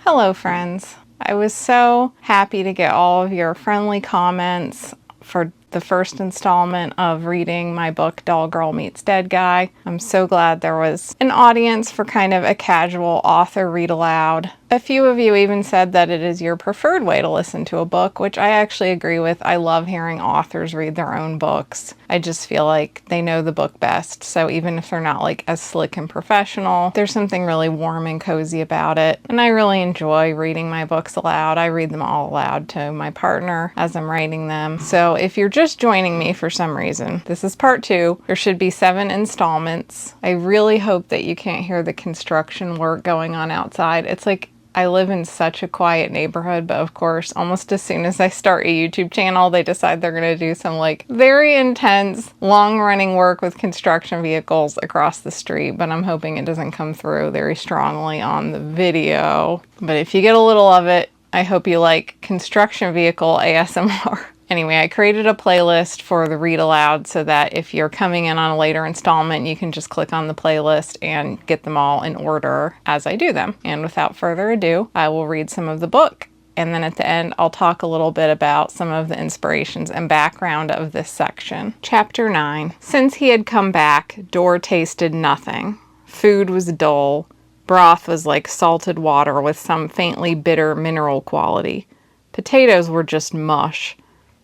Hello, friends. I was so happy to get all of your friendly comments for the first installment of reading my book, Doll Girl Meets Dead Guy. I'm so glad there was an audience for kind of a casual author read aloud. A few of you even said that it is your preferred way to listen to a book, which I actually agree with. I love hearing authors read their own books. I just feel like they know the book best, so even if they're not like as slick and professional, there's something really warm and cozy about it. And I really enjoy reading my books aloud. I read them all aloud to my partner as I'm writing them. So if you're just joining me for some reason, this is part 2. There should be 7 installments. I really hope that you can't hear the construction work going on outside. It's like I live in such a quiet neighborhood, but of course, almost as soon as I start a YouTube channel, they decide they're going to do some like very intense, long-running work with construction vehicles across the street, but I'm hoping it doesn't come through very strongly on the video. But if you get a little of it, I hope you like construction vehicle ASMR. Anyway, I created a playlist for the read aloud so that if you're coming in on a later installment, you can just click on the playlist and get them all in order as I do them. And without further ado, I will read some of the book. And then at the end, I'll talk a little bit about some of the inspirations and background of this section. Chapter 9. Since he had come back, Dor tasted nothing. Food was dull. Broth was like salted water with some faintly bitter mineral quality. Potatoes were just mush.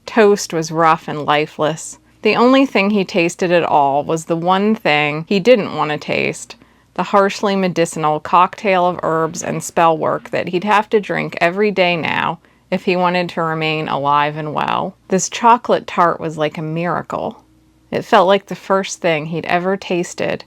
Toast was rough and lifeless. The only thing he tasted at all was the one thing he didn't want to taste, the harshly medicinal cocktail of herbs and spell work that he'd have to drink every day now if he wanted to remain alive and well. This chocolate tart was like a miracle. It felt like the first thing he'd ever tasted,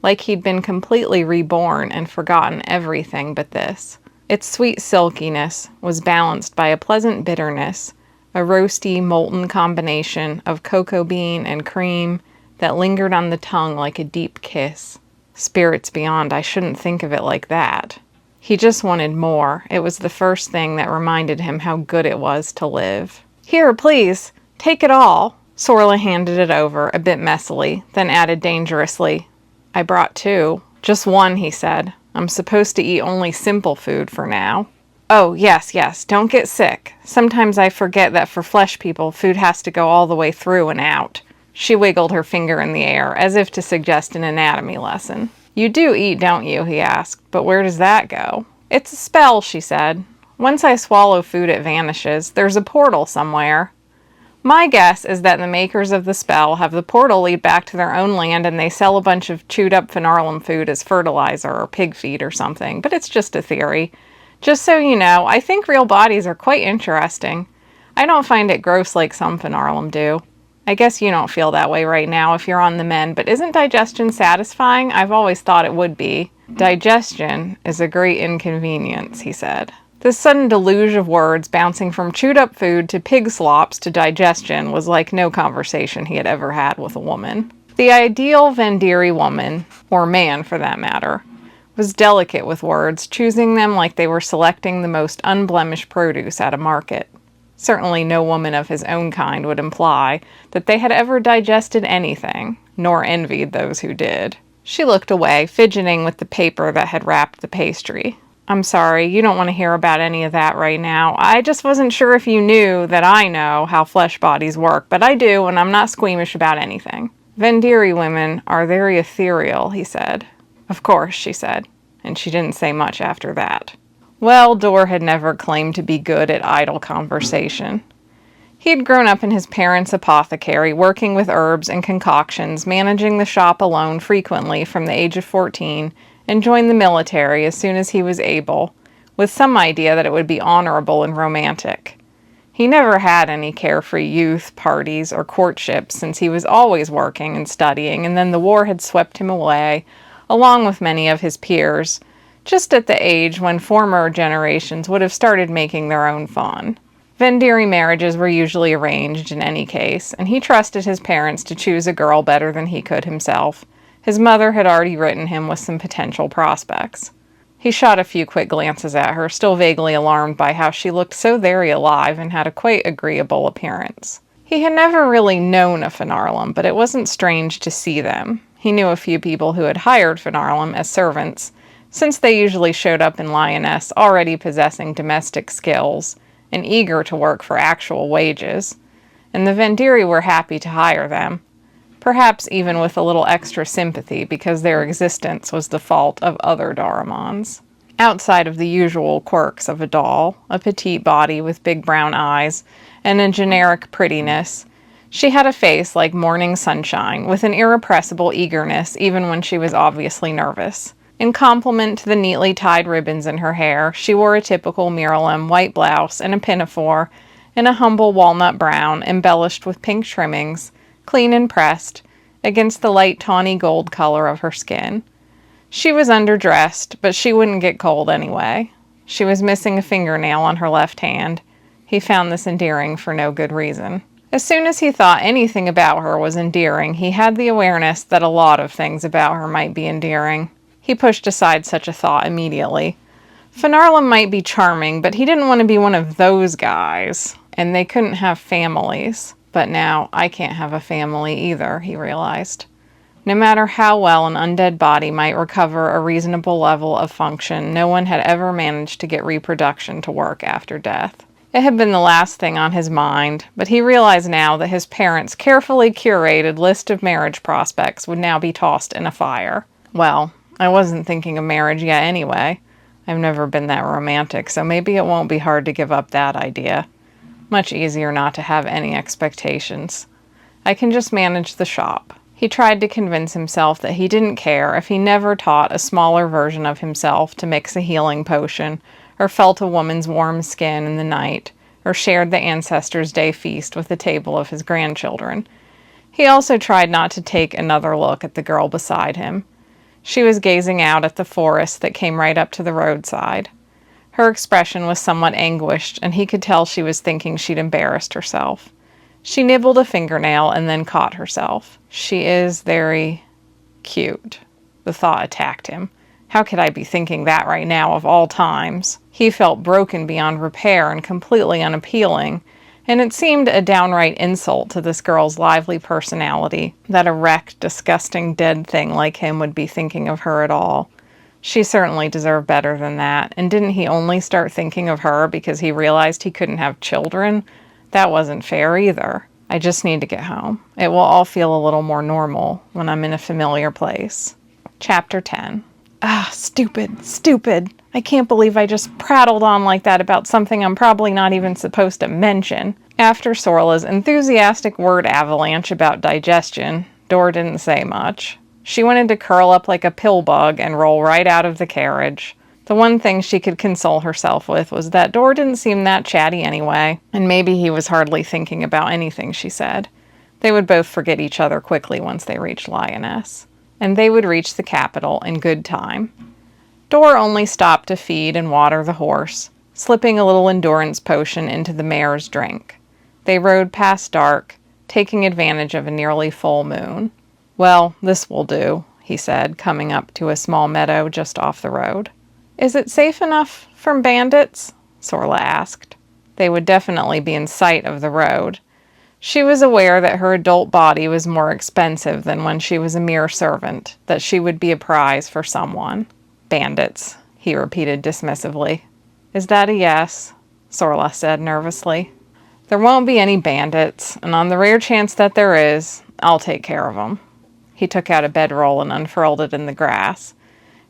like he'd been completely reborn and forgotten everything but this. Its sweet silkiness was balanced by a pleasant bitterness, a roasty, molten combination of cocoa bean and cream that lingered on the tongue like a deep kiss. Spirits beyond, I shouldn't think of it like that. He just wanted more. It was the first thing that reminded him how good it was to live. Here, please, take it all. Sorla handed it over, a bit messily, then added dangerously, I brought 2. Just 1, he said. I'm supposed to eat only simple food for now. Oh, yes, don't get sick. Sometimes I forget that for flesh people, food has to go all the way through and out. She wiggled her finger in the air, as if to suggest an anatomy lesson. You do eat, don't you? He asked. But where does that go? It's a spell, she said. Once I swallow food, it vanishes. There's a portal somewhere. My guess is that the makers of the spell have the portal lead back to their own land and they sell a bunch of chewed up phenarlum food as fertilizer or pig feed or something, but it's just a theory. Just so you know, I think real bodies are quite interesting. I don't find it gross like some phenarlum do. I guess you don't feel that way right now if you're on the mend, but isn't digestion satisfying? I've always thought it would be. Digestion is a great inconvenience, he said. This sudden deluge of words bouncing from chewed up food to pig slops to digestion was like no conversation he had ever had with a woman. The ideal Vendiri woman, or man for that matter, was delicate with words, choosing them like they were selecting the most unblemished produce at a market. Certainly no woman of his own kind would imply that they had ever digested anything, nor envied those who did. She looked away, fidgeting with the paper that had wrapped the pastry. I'm sorry, you don't want to hear about any of that right now. I just wasn't sure if you knew that I know how flesh bodies work, but I do, and I'm not squeamish about anything. Vendiri women are very ethereal, he said. Of course, she said, and she didn't say much after that. Well, Dor had never claimed to be good at idle conversation. He had grown up in his parents' apothecary, working with herbs and concoctions, managing the shop alone frequently from the age of 14, and joined the military as soon as he was able, with some idea that it would be honorable and romantic. He never had any carefree youth parties or courtships since he was always working and studying, and then the war had swept him away, along with many of his peers, just at the age when former generations would have started making their own fun. Vendiri marriages were usually arranged in any case, and he trusted his parents to choose a girl better than he could himself. His mother had already written him with some potential prospects. He shot a few quick glances at her, still vaguely alarmed by how she looked so very alive and had a quite agreeable appearance. He had never really known a phenarlum, but it wasn't strange to see them. He knew a few people who had hired phenarlum as servants, since they usually showed up in Lioness already possessing domestic skills and eager to work for actual wages, and the Vendiri were happy to hire them, perhaps even with a little extra sympathy because their existence was the fault of other Daramons. Outside of the usual quirks of a doll, a petite body with big brown eyes, and a generic prettiness, she had a face like morning sunshine, with an irrepressible eagerness even when she was obviously nervous. In complement to the neatly tied ribbons in her hair, she wore a typical Miralem white blouse and a pinafore in a humble walnut brown embellished with pink trimmings, clean and pressed, against the light tawny gold color of her skin. She was underdressed, but she wouldn't get cold anyway. She was missing a fingernail on her left hand. He found this endearing for no good reason. As soon as he thought anything about her was endearing, he had the awareness that a lot of things about her might be endearing. He pushed aside such a thought immediately. Finarla might be charming, but he didn't want to be one of those guys, and they couldn't have families. But now I can't have a family either, he realized. No matter how well an undead body might recover a reasonable level of function, no one had ever managed to get reproduction to work after death. It had been the last thing on his mind, but he realized now that his parents' carefully curated list of marriage prospects would now be tossed in a fire. Well, I wasn't thinking of marriage yet anyway. I've never been that romantic, so maybe it won't be hard to give up that idea. Much easier not to have any expectations. I can just manage the shop. He tried to convince himself that he didn't care if he never taught a smaller version of himself to mix a healing potion, or felt a woman's warm skin in the night, or shared the ancestors' day feast with the table of his grandchildren. He also tried not to take another look at the girl beside him. She was gazing out at the forest that came right up to the roadside. Her expression was somewhat anguished, and he could tell she was thinking she'd embarrassed herself. She nibbled a fingernail and then caught herself. She is very cute. The thought attacked him. How could I be thinking that right now of all times? He felt broken beyond repair and completely unappealing, and it seemed a downright insult to this girl's lively personality that a wrecked, disgusting, dead thing like him would be thinking of her at all. She certainly deserved better than that, and didn't he only start thinking of her because he realized he couldn't have children? That wasn't fair either. I just need to get home. It will all feel a little more normal when I'm in a familiar place. Chapter 10. Stupid. I can't believe I just prattled on like that about something I'm probably not even supposed to mention. After Sorla's enthusiastic word avalanche about digestion, Dor didn't say much. She wanted to curl up like a pill bug and roll right out of the carriage. The one thing she could console herself with was that Dor didn't seem that chatty anyway, and maybe he was hardly thinking about anything she said. They would both forget each other quickly once they reached Lioness, and they would reach the capital in good time. Dor only stopped to feed and water the horse, slipping a little endurance potion into the mare's drink. They rode past dark, taking advantage of a nearly full moon. "Well, this will do," he said, coming up to a small meadow just off the road. "Is it safe enough from bandits?" Sorla asked. They would definitely be in sight of the road. She was aware that her adult body was more expensive than when she was a mere servant, that she would be a prize for someone. "Bandits," he repeated dismissively. "Is that a yes?" Sorla said nervously. "There won't be any bandits, and on the rare chance that there is, I'll take care of 'em." He took out a bedroll and unfurled it in the grass.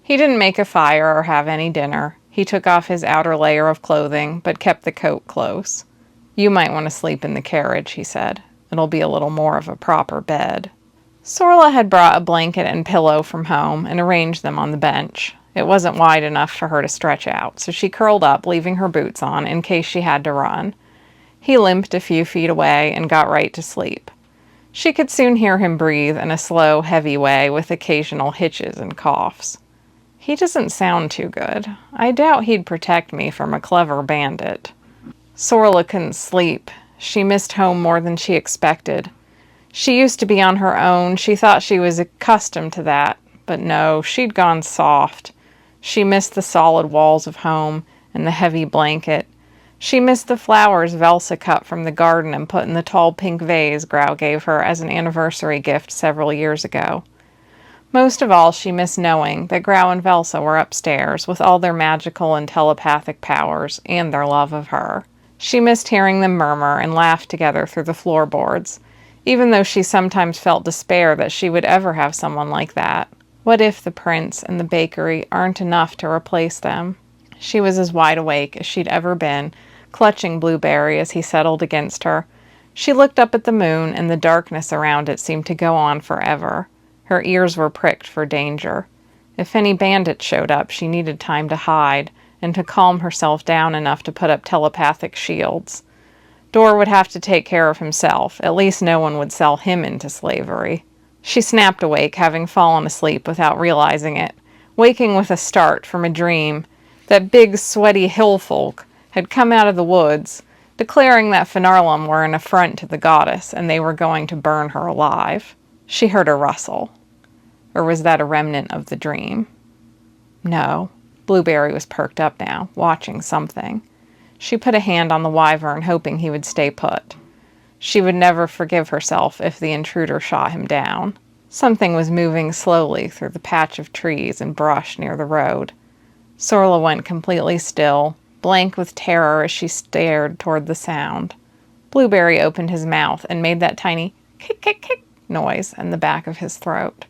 He didn't make a fire or have any dinner. He took off his outer layer of clothing, but kept the coat close. "You might want to sleep in the carriage," he said. "It'll be a little more of a proper bed." Sorla had brought a blanket and pillow from home and arranged them on the bench. It wasn't wide enough for her to stretch out, so she curled up, leaving her boots on in case she had to run. He limped a few feet away and got right to sleep. She could soon hear him breathe in a slow, heavy way with occasional hitches and coughs. "He doesn't sound too good. I doubt he'd protect me from a clever bandit." Sorla couldn't sleep. She missed home more than she expected. She used to be on her own. She thought she was accustomed to that. But no, she'd gone soft. She missed the solid walls of home and the heavy blanket. She missed the flowers Velsa cut from the garden and put in the tall pink vase Grau gave her as an anniversary gift several years ago. Most of all, she missed knowing that Grau and Velsa were upstairs with all their magical and telepathic powers and their love of her. She missed hearing them murmur and laugh together through the floorboards, even though she sometimes felt despair that she would ever have someone like that. What if the prince and the bakery aren't enough to replace them? She was as wide awake as she'd ever been, clutching Blueberry as he settled against her. She looked up at the moon, and the darkness around it seemed to go on forever. Her ears were pricked for danger. If any bandits showed up, she needed time to hide and to calm herself down enough to put up telepathic shields. Dor would have to take care of himself. At least no one would sell him into slavery. She snapped awake, having fallen asleep without realizing it, waking with a start from a dream that big, sweaty hill folk had come out of the woods, declaring that Finarlum were an affront to the goddess and they were going to burn her alive. She heard a rustle. Or was that a remnant of the dream? No. Blueberry was perked up now, watching something. She put a hand on the wyvern, hoping he would stay put. She would never forgive herself if the intruder shot him down. Something was moving slowly through the patch of trees and brush near the road. Sorla went completely still, blank with terror as she stared toward the sound. Blueberry opened his mouth and made that tiny kick noise in the back of his throat.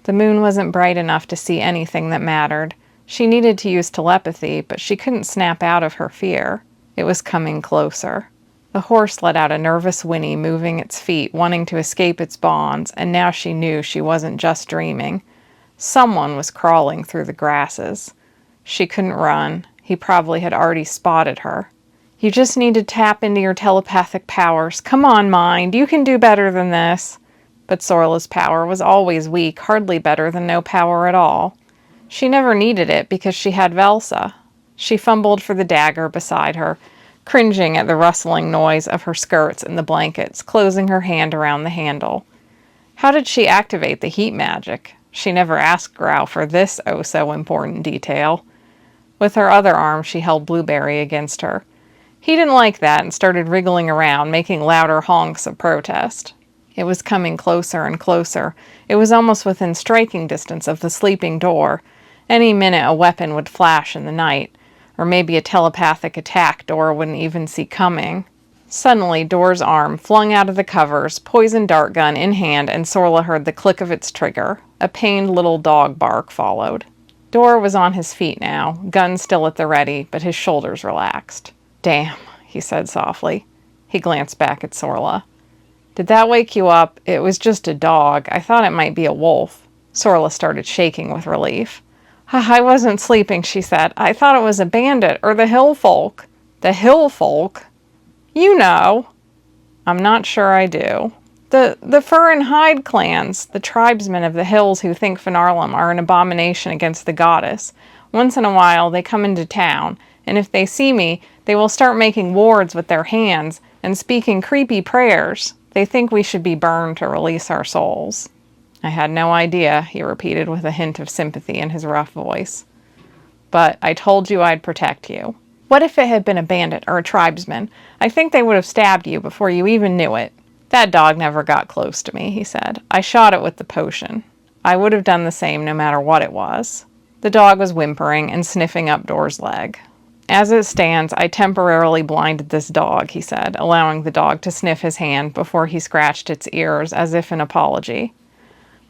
The moon wasn't bright enough to see anything that mattered. She needed to use telepathy, but she couldn't snap out of her fear. It was coming closer. The horse let out a nervous whinny, moving its feet, wanting to escape its bonds, and now she knew she wasn't just dreaming. Someone was crawling through the grasses. She couldn't run. He probably had already spotted her. You just need to tap into your telepathic powers. Come on, mind. You can do better than this. But Sorla's power was always weak, hardly better than no power at all. She never needed it because she had Velsa. She fumbled for the dagger beside her, cringing at the rustling noise of her skirts and the blankets, closing her hand around the handle. How did she activate the heat magic? She never asked Grau for this oh-so-important detail. With her other arm, she held Blueberry against her. He didn't like that and started wriggling around, making louder honks of protest. It was coming closer and closer. It was almost within striking distance of the sleeping Dor. Any minute a weapon would flash in the night, or maybe a telepathic attack Dor wouldn't even see coming. Suddenly, Dor's arm flung out of the covers, poison dart gun in hand, and Sorla heard the click of its trigger. A pained little dog bark followed. Dor was on his feet now, gun still at the ready, but his shoulders relaxed. Damn, he said softly. He glanced back at Sorla. Did that wake you up? It was just a dog. I thought it might be a wolf. Sorla started shaking with relief. I wasn't sleeping, she said. I thought it was a bandit, or the hill folk. The hill folk? You know. I'm not sure I do. The fur and hide clans, the tribesmen of the hills who think Finarlum are an abomination against the goddess. Once in a while they come into town, and if they see me, they will start making wards with their hands and speaking creepy prayers. They think we should be burned to release our souls. I had no idea, he repeated with a hint of sympathy in his rough voice. But I told you I'd protect you. What if it had been a bandit or a tribesman? I think they would have stabbed you before you even knew it. That dog never got close to me, he said. I shot it with the potion. I would have done the same no matter what it was. The dog was whimpering and sniffing up Dor's leg. As it stands, I temporarily blinded this dog, he said, allowing the dog to sniff his hand before he scratched its ears as if in apology.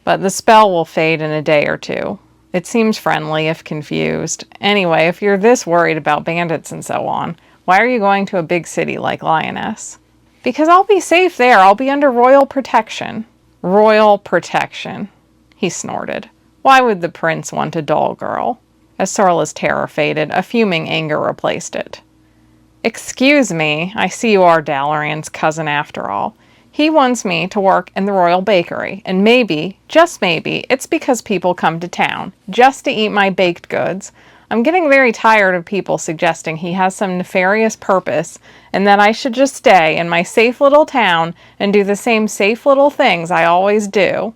But the spell will fade in a day or two. It seems friendly, if confused. Anyway, if you're this worried about bandits and so on, why are you going to a big city like Lioness? Because I'll be safe there. I'll be under royal protection. Royal protection, he snorted. Why would the prince want a doll girl? As Sorla's terror faded, a fuming anger replaced it. Excuse me, I see you are Dalarian's cousin after all. He wants me to work in the royal bakery, and maybe, just maybe, it's because people come to town, just to eat my baked goods. I'm getting very tired of people suggesting he has some nefarious purpose, and that I should just stay in my safe little town and do the same safe little things I always do.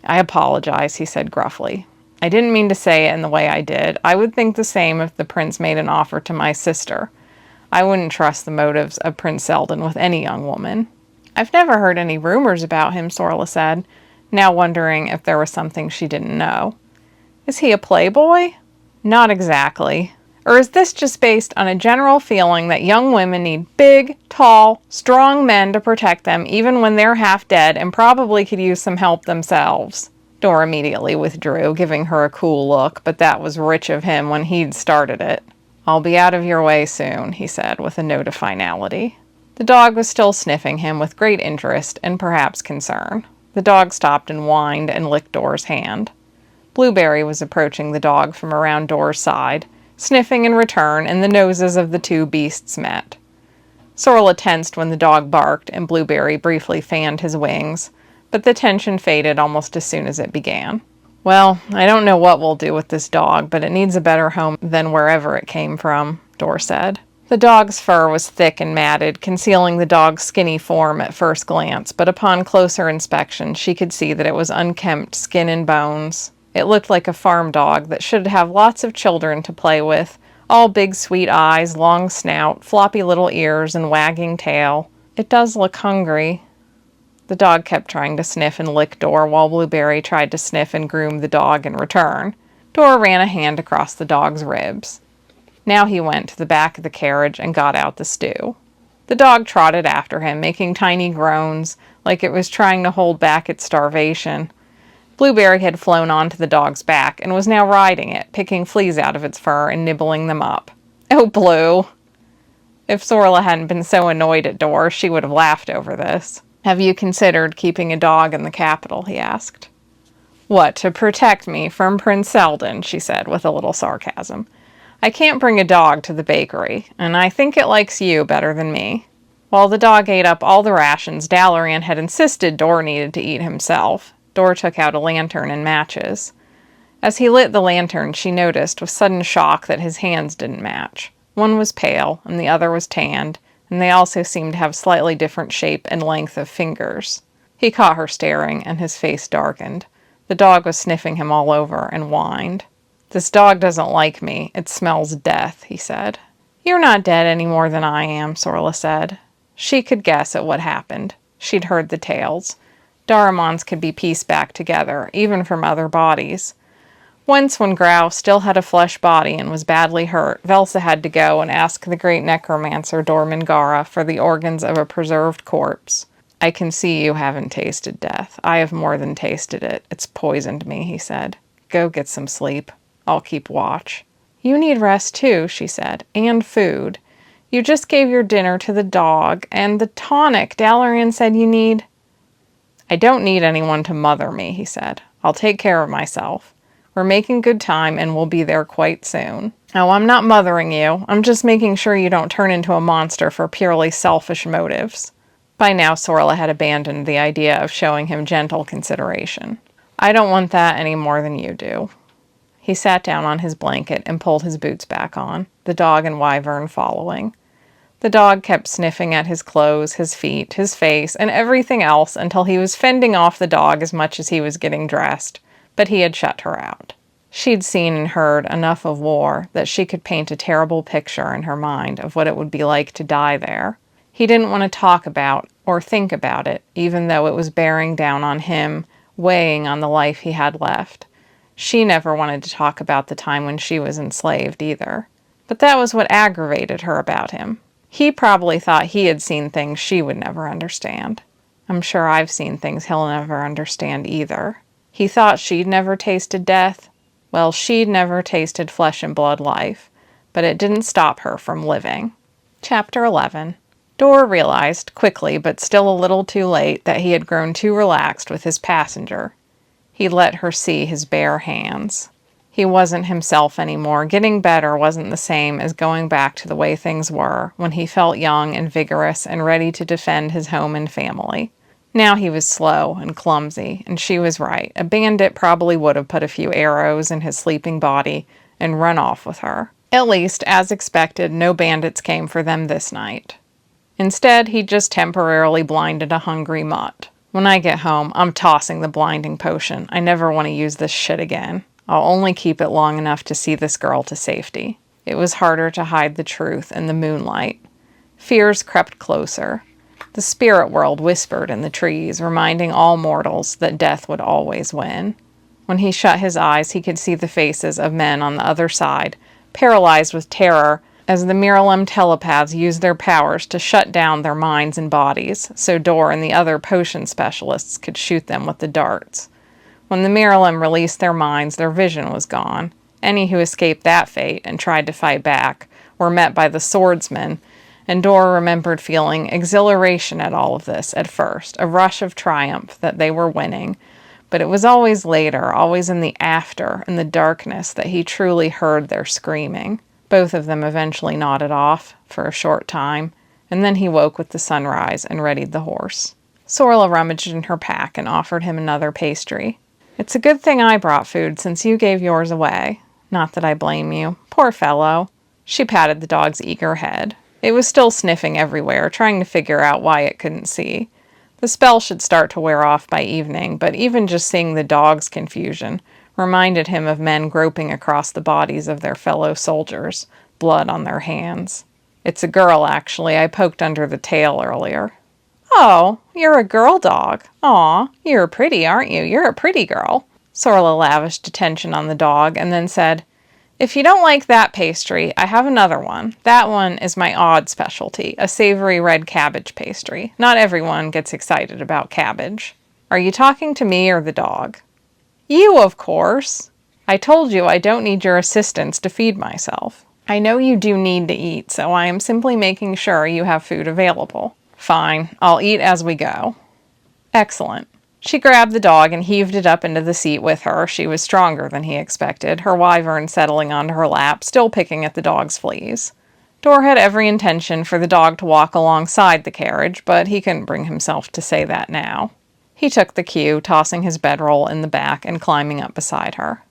I apologize, he said gruffly. I didn't mean to say it in the way I did. I would think the same if the prince made an offer to my sister. I wouldn't trust the motives of Prince Seldon with any young woman. I've never heard any rumors about him, Sorla said. now wondering if there was something she didn't know. Is he a playboy? Not exactly. Or is this just based on a general feeling that young women need big, tall, strong men to protect them even when they're half dead and probably could use some help themselves? Dora immediately withdrew, giving her a cool look, but that was rich of him when he'd started it. I'll be out of your way soon, he said with a note of finality. The dog was still sniffing him with great interest and perhaps concern. The dog stopped and whined and licked Dora's hand. Blueberry was approaching the dog from around Dora's side, sniffing in return, and the noses of the two beasts met. Sorla tensed when the dog barked, and Blueberry briefly fanned his wings, but the tension faded almost as soon as it began. Well, I don't know what we'll do with this dog, but it needs a better home than wherever it came from, Dora said. The dog's fur was thick and matted, concealing the dog's skinny form at first glance, but upon closer inspection she could see that it was unkempt skin and bones. It looked like a farm dog that should have lots of children to play with, all big sweet eyes, long snout, floppy little ears, and wagging tail. It does look hungry. The dog kept trying to sniff and lick Dora while Blueberry tried to sniff and groom the dog in return. Dora ran a hand across the dog's ribs. Now he went to the back of the carriage and got out the stew. The dog trotted after him, making tiny groans, like it was trying to hold back its starvation. Blueberry had flown onto the dog's back and was now riding it, picking fleas out of its fur and nibbling them up. Oh, Blue! If Sorla hadn't been so annoyed at Dora, she would have laughed over this. Have you considered keeping a dog in the capital? He asked. What, to protect me from Prince Seldon? She said with a little sarcasm. I can't bring a dog to the bakery, and I think it likes you better than me. While the dog ate up all the rations, Dalaran had insisted Dora needed to eat himself. Dora took out a lantern and matches. As he lit the lantern, she noticed with sudden shock that his hands didn't match. One was pale, and the other was tanned, and they also seemed to have slightly different shape and length of fingers. He caught her staring, and his face darkened. The dog was sniffing him all over and whined. This dog doesn't like me. It smells death, he said. You're not dead any more than I am, Sorla said. She could guess at what happened. She'd heard the tales. Daramons could be pieced back together, even from other bodies. Once, when Grau still had a flesh body and was badly hurt, Velsa had to go and ask the great necromancer Dormingara for the organs of a preserved corpse. I can see you haven't tasted death. I have more than tasted it. It's poisoned me, he said. Go get some sleep. I'll keep watch. You need rest too, she said, and food. You just gave your dinner to the dog, and the tonic Dalaran said you need. I don't need anyone to mother me, he said. I'll take care of myself. We're making good time, and we'll be there quite soon. Oh, I'm not mothering you. I'm just making sure you don't turn into a monster for purely selfish motives. By now, Sorla had abandoned the idea of showing him gentle consideration. I don't want that any more than you do. He sat down on his blanket and pulled his boots back on, the dog and Wyvern following. The dog kept sniffing at his clothes, his feet, his face, and everything else until he was fending off the dog as much as he was getting dressed, but he had shut her out. She'd seen and heard enough of war that she could paint a terrible picture in her mind of what it would be like to die there. He didn't want to talk about or think about it, even though it was bearing down on him, weighing on the life he had left. She never wanted to talk about the time when she was enslaved either. But that was what aggravated her about him. He probably thought he had seen things she would never understand. I'm sure I've seen things he'll never understand either. He thought she'd never tasted death. Well, she'd never tasted flesh and blood life, but it didn't stop her from living. Chapter 11. Dora realized, quickly but still a little too late, that he had grown too relaxed with his passenger. He let her see his bare hands. He wasn't himself anymore. Getting better wasn't the same as going back to the way things were, when he felt young and vigorous and ready to defend his home and family. Now he was slow and clumsy, and she was right. A bandit probably would have put a few arrows in his sleeping body and run off with her. At least, as expected, no bandits came for them this night. Instead, he just temporarily blinded a hungry mutt. When I get home, I'm tossing the blinding potion. I never want to use this shit again. I'll only keep it long enough to see this girl to safety. It was harder to hide the truth in the moonlight. Fears crept closer. The spirit world whispered in the trees, reminding all mortals that death would always win. When he shut his eyes, he could see the faces of men on the other side, paralyzed with terror as the Miralem telepaths used their powers to shut down their minds and bodies, so Dor and the other potion specialists could shoot them with the darts. When the Miralem released their minds, their vision was gone. Any who escaped that fate and tried to fight back were met by the swordsmen, and Dor remembered feeling exhilaration at all of this at first, a rush of triumph that they were winning. But it was always later, always in the after, in the darkness, that he truly heard their screaming. Both of them eventually nodded off for a short time, and then he woke with the sunrise and readied the horse. Sorla rummaged in her pack and offered him another pastry. "It's a good thing I brought food since you gave yours away. Not that I blame you. Poor fellow." She patted the dog's eager head. It was still sniffing everywhere, trying to figure out why it couldn't see. The spell should start to wear off by evening, but even just seeing the dog's confusion reminded him of men groping across the bodies of their fellow soldiers, blood on their hands. "It's a girl, actually. I poked under the tail earlier." "Oh, you're a girl dog. Aw, you're pretty, aren't you? You're a pretty girl." Sorla lavished attention on the dog and then said, "If you don't like that pastry, I have another one. That one is my odd specialty, a savory red cabbage pastry. Not everyone gets excited about cabbage." "Are you talking to me or the dog?" "You, of course. I told you I don't need your assistance to feed myself." "I know you do need to eat, so I am simply making sure you have food available." "Fine, I'll eat as we go." "Excellent." She grabbed the dog and heaved it up into the seat with her. She was stronger than he expected, her wyvern settling onto her lap, still picking at the dog's fleas. Dor had every intention for the dog to walk alongside the carriage, but he couldn't bring himself to say that now. He took the cue, tossing his bedroll in the back and climbing up beside her.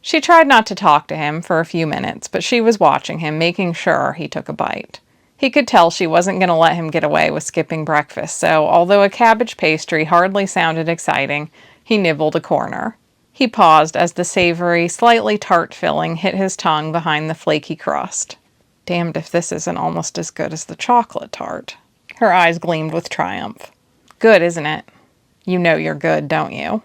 She tried not to talk to him for a few minutes, but she was watching him, making sure he took a bite. He could tell she wasn't going to let him get away with skipping breakfast, so although a cabbage pastry hardly sounded exciting, he nibbled a corner. He paused as the savory, slightly tart filling hit his tongue behind the flaky crust. "Damned if this isn't almost as good as the chocolate tart." Her eyes gleamed with triumph. "Good, isn't it? You know you're good, don't you?"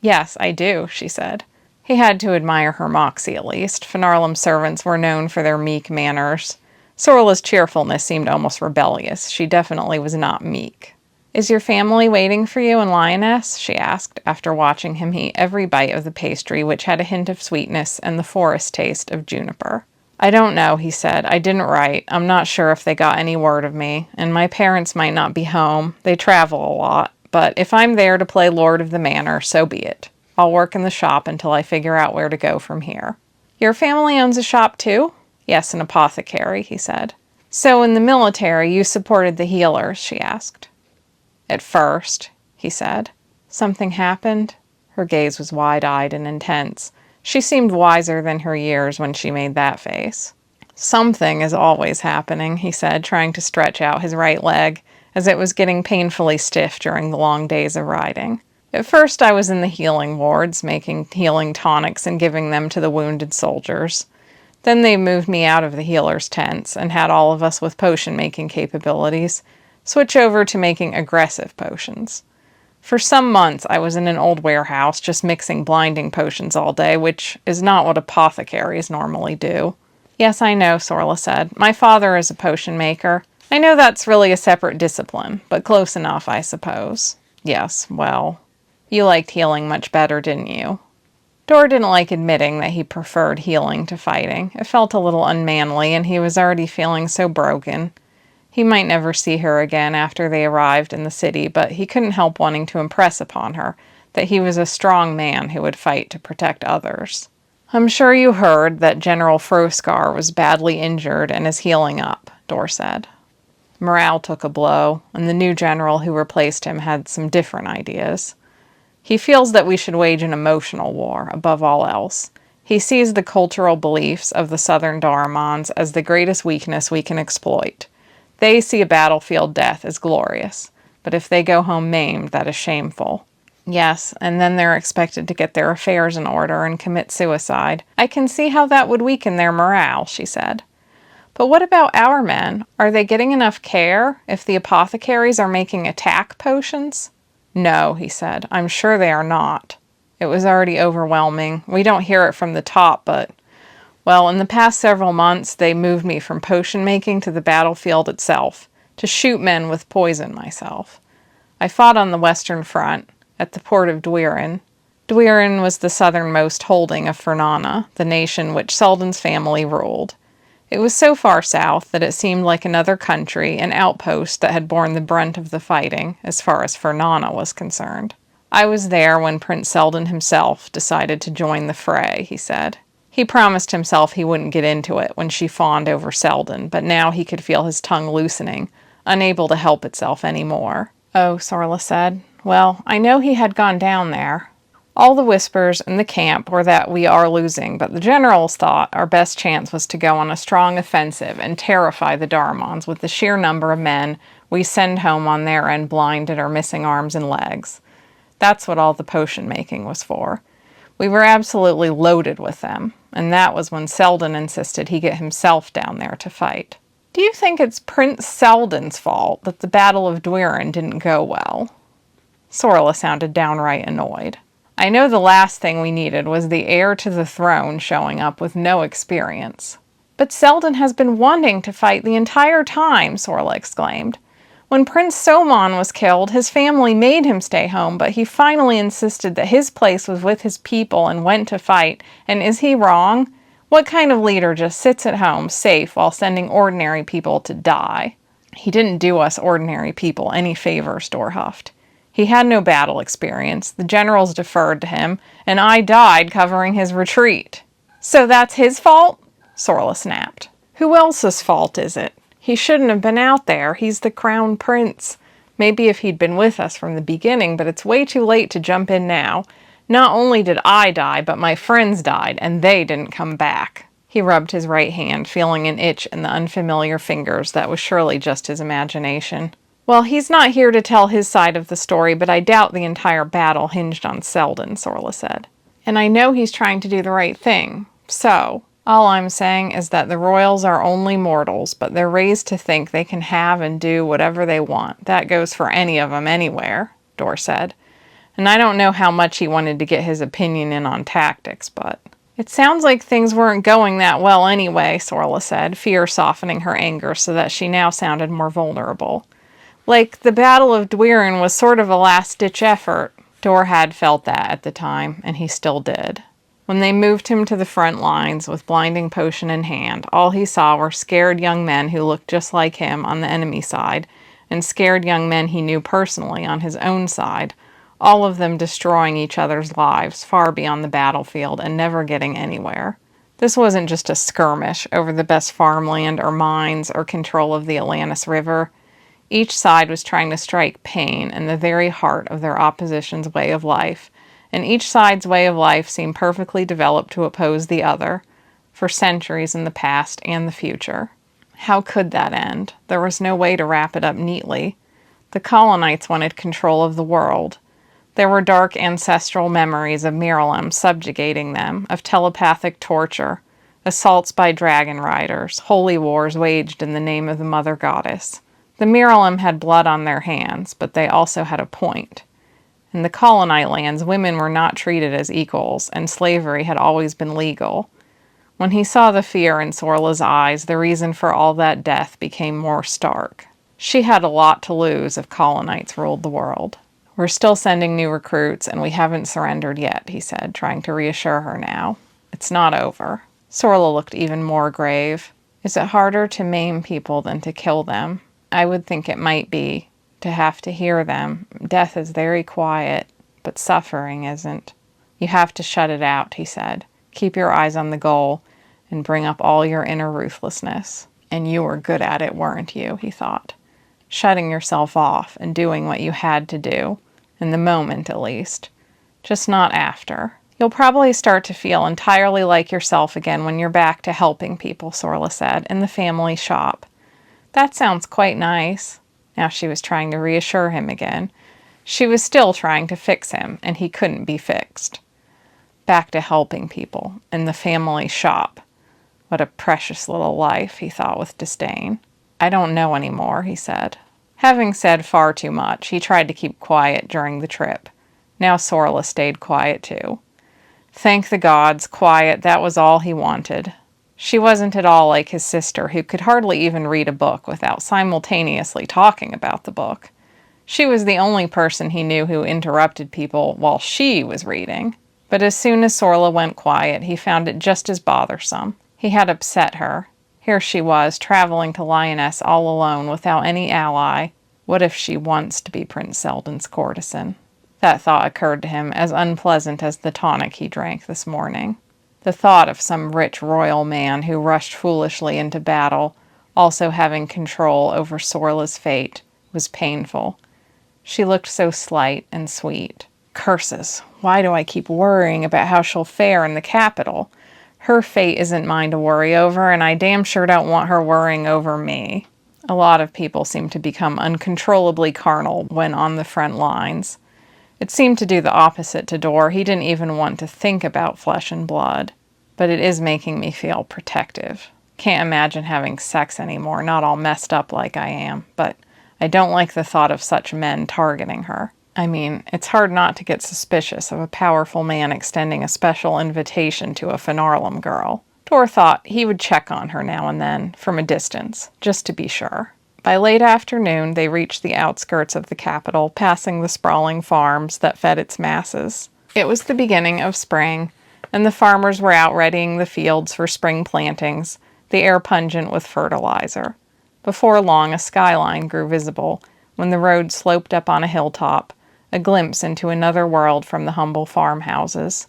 "Yes, I do," she said. He had to admire her moxie at least. Finarlem servants were known for their meek manners. Sorla's cheerfulness seemed almost rebellious. She definitely was not meek. "Is your family waiting for you in Lioness?" she asked, after watching him eat every bite of the pastry, which had a hint of sweetness and the forest taste of juniper. "I don't know," he said. "I didn't write. I'm not sure if they got any word of me, and my parents might not be home. They travel a lot. But if I'm there to play Lord of the Manor, so be it. I'll work in the shop until I figure out where to go from here." "Your family owns a shop too?" "Yes, an apothecary," he said. "So in the military you supported the healers?" she asked. "At first," he said. "Something happened?" Her gaze was wide-eyed and intense. She seemed wiser than her years when she made that face. "Something is always happening," he said, trying to stretch out his right leg, as it was getting painfully stiff during the long days of riding. "At first I was in the healing wards, making healing tonics and giving them to the wounded soldiers. Then they moved me out of the healers' tents and had all of us with potion-making capabilities switch over to making aggressive potions. For some months I was in an old warehouse just mixing blinding potions all day, which is not what apothecaries normally do." "Yes, I know," Sorla said. "My father is a potion maker. I know that's really a separate discipline, but close enough, I suppose." "Yes, well, you liked healing much better, didn't you?" Dor didn't like admitting that he preferred healing to fighting. It felt a little unmanly, and he was already feeling so broken. He might never see her again after they arrived in the city, but he couldn't help wanting to impress upon her that he was a strong man who would fight to protect others. "I'm sure you heard that General Froskar was badly injured and is healing up," Dor said. Morale took a blow, and the new general who replaced him had some different ideas. "He feels that we should wage an emotional war, above all else. He sees the cultural beliefs of the southern Daramons as the greatest weakness we can exploit. They see a battlefield death as glorious, but if they go home maimed, that is shameful." "Yes, and then they're expected to get their affairs in order and commit suicide. I can see how that would weaken their morale," she said. But what about our men? Are they getting enough care if the apothecaries are making attack potions? No, he said. I'm sure they are not. It was already overwhelming. We don't hear it from the top, but, well, in the past several months, they moved me from potion making to the battlefield itself, to shoot men with poison myself. I fought on the Western Front, at the port of Dwiren. Dwiren was the southernmost holding of Fernana, the nation which Seldon's family ruled. It was so far south that it seemed like another country, an outpost that had borne the brunt of the fighting, as far as Fernana was concerned. I was there when Prince Seldon himself decided to join the fray, he said. He promised himself he wouldn't get into it when she fawned over Seldon, but now he could feel his tongue loosening, unable to help itself any more. Oh, Sorla said. Well, I know he had gone down there. All the whispers in the camp were that we are losing, but the generals thought our best chance was to go on a strong offensive and terrify the Darmans with the sheer number of men we send home on their end blinded or missing arms and legs. That's what all the potion making was for. We were absolutely loaded with them, and that was when Seldon insisted he get himself down there to fight. Do you think it's Prince Seldon's fault that the Battle of Dwiren didn't go well? Sorla sounded downright annoyed. I know the last thing we needed was the heir to the throne showing up with no experience. But Seldon has been wanting to fight the entire time, Sorla exclaimed. When Prince Somon was killed, his family made him stay home, but he finally insisted that his place was with his people and went to fight. And is he wrong? What kind of leader just sits at home, safe, while sending ordinary people to die? He didn't do us ordinary people any favors, Dor huffed. He had no battle experience, the generals deferred to him, and I died covering his retreat. So that's his fault? Sorla snapped. Who else's fault is it? He shouldn't have been out there. He's the crown prince. Maybe if he'd been with us from the beginning, but it's way too late to jump in now. Not only did I die, but my friends died, and they didn't come back. He rubbed his right hand, feeling an itch in the unfamiliar fingers that was surely just his imagination. Well, he's not here to tell his side of the story, but I doubt the entire battle hinged on Seldon, Sorla said. And I know he's trying to do the right thing. So, all I'm saying is that the royals are only mortals, but they're raised to think they can have and do whatever they want. That goes for any of them anywhere, Dor said. And I don't know how much he wanted to get his opinion in on tactics, but... It sounds like things weren't going that well anyway, Sorla said, fear softening her anger so that she now sounded more vulnerable. Like, the Battle of Dwiren was sort of a last-ditch effort. Dor had felt that at the time, and he still did. When they moved him to the front lines with blinding potion in hand, all he saw were scared young men who looked just like him on the enemy side, and scared young men he knew personally on his own side, all of them destroying each other's lives far beyond the battlefield and never getting anywhere. This wasn't just a skirmish over the best farmland or mines or control of the Atlantis River. Each side was trying to strike pain in the very heart of their opposition's way of life, and each side's way of life seemed perfectly developed to oppose the other, for centuries in the past and the future. How could that end? There was no way to wrap it up neatly. The colonites wanted control of the world. There were dark ancestral memories of Miralem subjugating them, of telepathic torture, assaults by dragon riders, holy wars waged in the name of the Mother Goddess. The Miralem had blood on their hands, but they also had a point. In the colonite lands, women were not treated as equals, and slavery had always been legal. When he saw the fear in Sorla's eyes, the reason for all that death became more stark. She had a lot to lose if colonites ruled the world. We're still sending new recruits, and we haven't surrendered yet, he said, trying to reassure her now. It's not over. Sorla looked even more grave. Is it harder to maim people than to kill them? I would think it might be, to have to hear them. Death is very quiet, but suffering isn't. You have to shut it out, he said. Keep your eyes on the goal, and bring up all your inner ruthlessness. And you were good at it, weren't you, he thought. Shutting yourself off and doing what you had to do, in the moment at least. Just not after. You'll probably start to feel entirely like yourself again when you're back to helping people, Sorla said, in the family shop. That sounds quite nice. Now she was trying to reassure him again. She was still trying to fix him, and he couldn't be fixed. Back to helping people, in the family shop. What a precious little life, he thought with disdain. I don't know anymore, he said. Having said far too much, he tried to keep quiet during the trip. Now Sorla stayed quiet too. Thank the gods, quiet, that was all he wanted. She wasn't at all like his sister, who could hardly even read a book without simultaneously talking about the book. She was the only person he knew who interrupted people while she was reading. But as soon as Sorla went quiet, he found it just as bothersome. He had upset her. Here she was, traveling to Lyonesse all alone without any ally. What if she wants to be Prince Seldon's courtesan? That thought occurred to him, as unpleasant as the tonic he drank this morning. The thought of some rich royal man who rushed foolishly into battle, also having control over Sorla's fate, was painful. She looked so slight and sweet. Curses! Why do I keep worrying about how she'll fare in the capital? Her fate isn't mine to worry over, and I damn sure don't want her worrying over me. A lot of people seem to become uncontrollably carnal when on the front lines. It seemed to do the opposite to Dor. He didn't even want to think about flesh and blood. But it is making me feel protective. Can't imagine having sex anymore, not all messed up like I am, but I don't like the thought of such men targeting her. I mean, it's hard not to get suspicious of a powerful man extending a special invitation to a Finarlem girl. Dor thought he would check on her now and then, from a distance, just to be sure. By late afternoon, they reached the outskirts of the capital, passing the sprawling farms that fed its masses. It was the beginning of spring, and the farmers were out readying the fields for spring plantings, the air pungent with fertilizer. Before long, a skyline grew visible, when the road sloped up on a hilltop, a glimpse into another world from the humble farmhouses.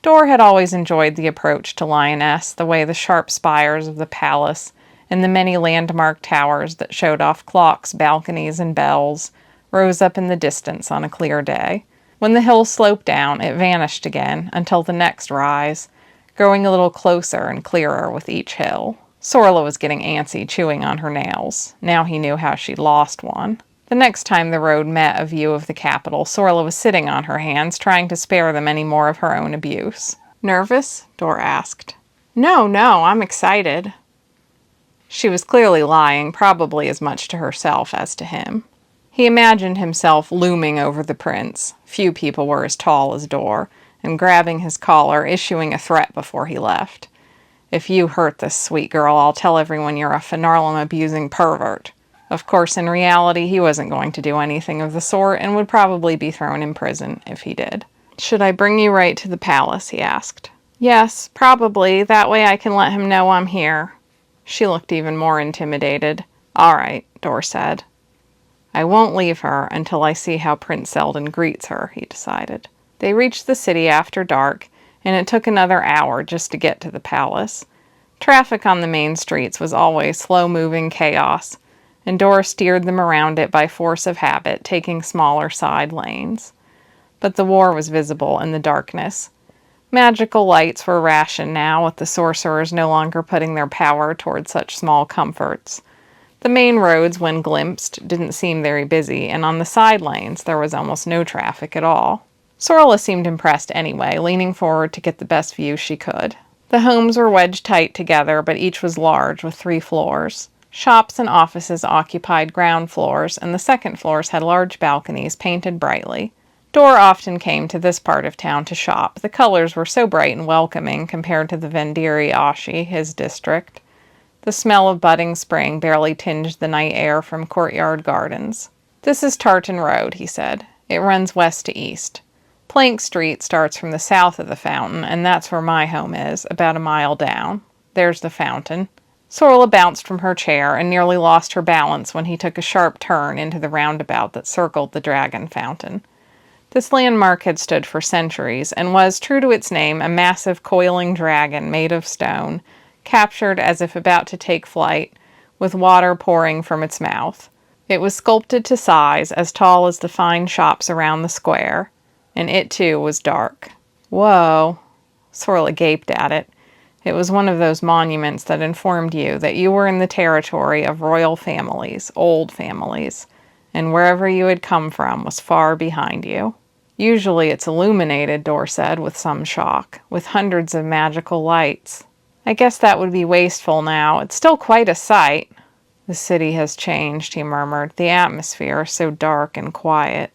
Dor had always enjoyed the approach to Lyonesse, the way the sharp spires of the palace and the many landmark towers that showed off clocks, balconies, and bells rose up in the distance on a clear day. When the hill sloped down, it vanished again until the next rise, growing a little closer and clearer with each hill. Sorla was getting antsy, chewing on her nails. Now he knew how she'd lost one. The next time the road met a view of the capital, Sorla was sitting on her hands, trying to spare them any more of her own abuse. Nervous? Dor asked. No, I'm excited. She was clearly lying, probably as much to herself as to him. He imagined himself looming over the prince, few people were as tall as Dor, and grabbing his collar, issuing a threat before he left. If you hurt this sweet girl, I'll tell everyone you're a Finarlem-abusing pervert. Of course, in reality, he wasn't going to do anything of the sort, and would probably be thrown in prison if he did. Should I bring you right to the palace? He asked. Yes, probably. That way I can let him know I'm here. She looked even more intimidated. All right, Dor said. I won't leave her until I see how Prince Seldon greets her, he decided. They reached the city after dark, and it took another hour just to get to the palace. Traffic on the main streets was always slow-moving chaos, and Dor steered them around it by force of habit, taking smaller side lanes. But the war was visible in the darkness. Magical lights were rationed now, with the sorcerers no longer putting their power toward such small comforts. The main roads, when glimpsed, didn't seem very busy, and on the side lanes there was almost no traffic at all. Sorla seemed impressed anyway, leaning forward to get the best view she could. The homes were wedged tight together, but each was large, with 3 floors. Shops and offices occupied ground floors, and the second floors had large balconies painted brightly. Dor often came to this part of town to shop. The colors were so bright and welcoming compared to the Vendiri Ashi, his district. The smell of budding spring barely tinged the night air from courtyard gardens. This is Tartan Road, he said. It runs west to east. Plank Street starts from the south of the fountain, and that's where my home is, about a mile down. There's the fountain. Sorla bounced from her chair and nearly lost her balance when he took a sharp turn into the roundabout that circled the dragon fountain. This landmark had stood for centuries, and was, true to its name, a massive coiling dragon made of stone, captured as if about to take flight, with water pouring from its mouth. It was sculpted to size, as tall as the fine shops around the square, and it too was dark. Whoa! Sorla gaped at it. It was one of those monuments that informed you that you were in the territory of royal families, old families, and wherever you had come from was far behind you. Usually it's illuminated, Dor said with some shock, with hundreds of magical lights. I guess that would be wasteful now. It's still quite a sight. The city has changed, he murmured. The atmosphere is so dark and quiet.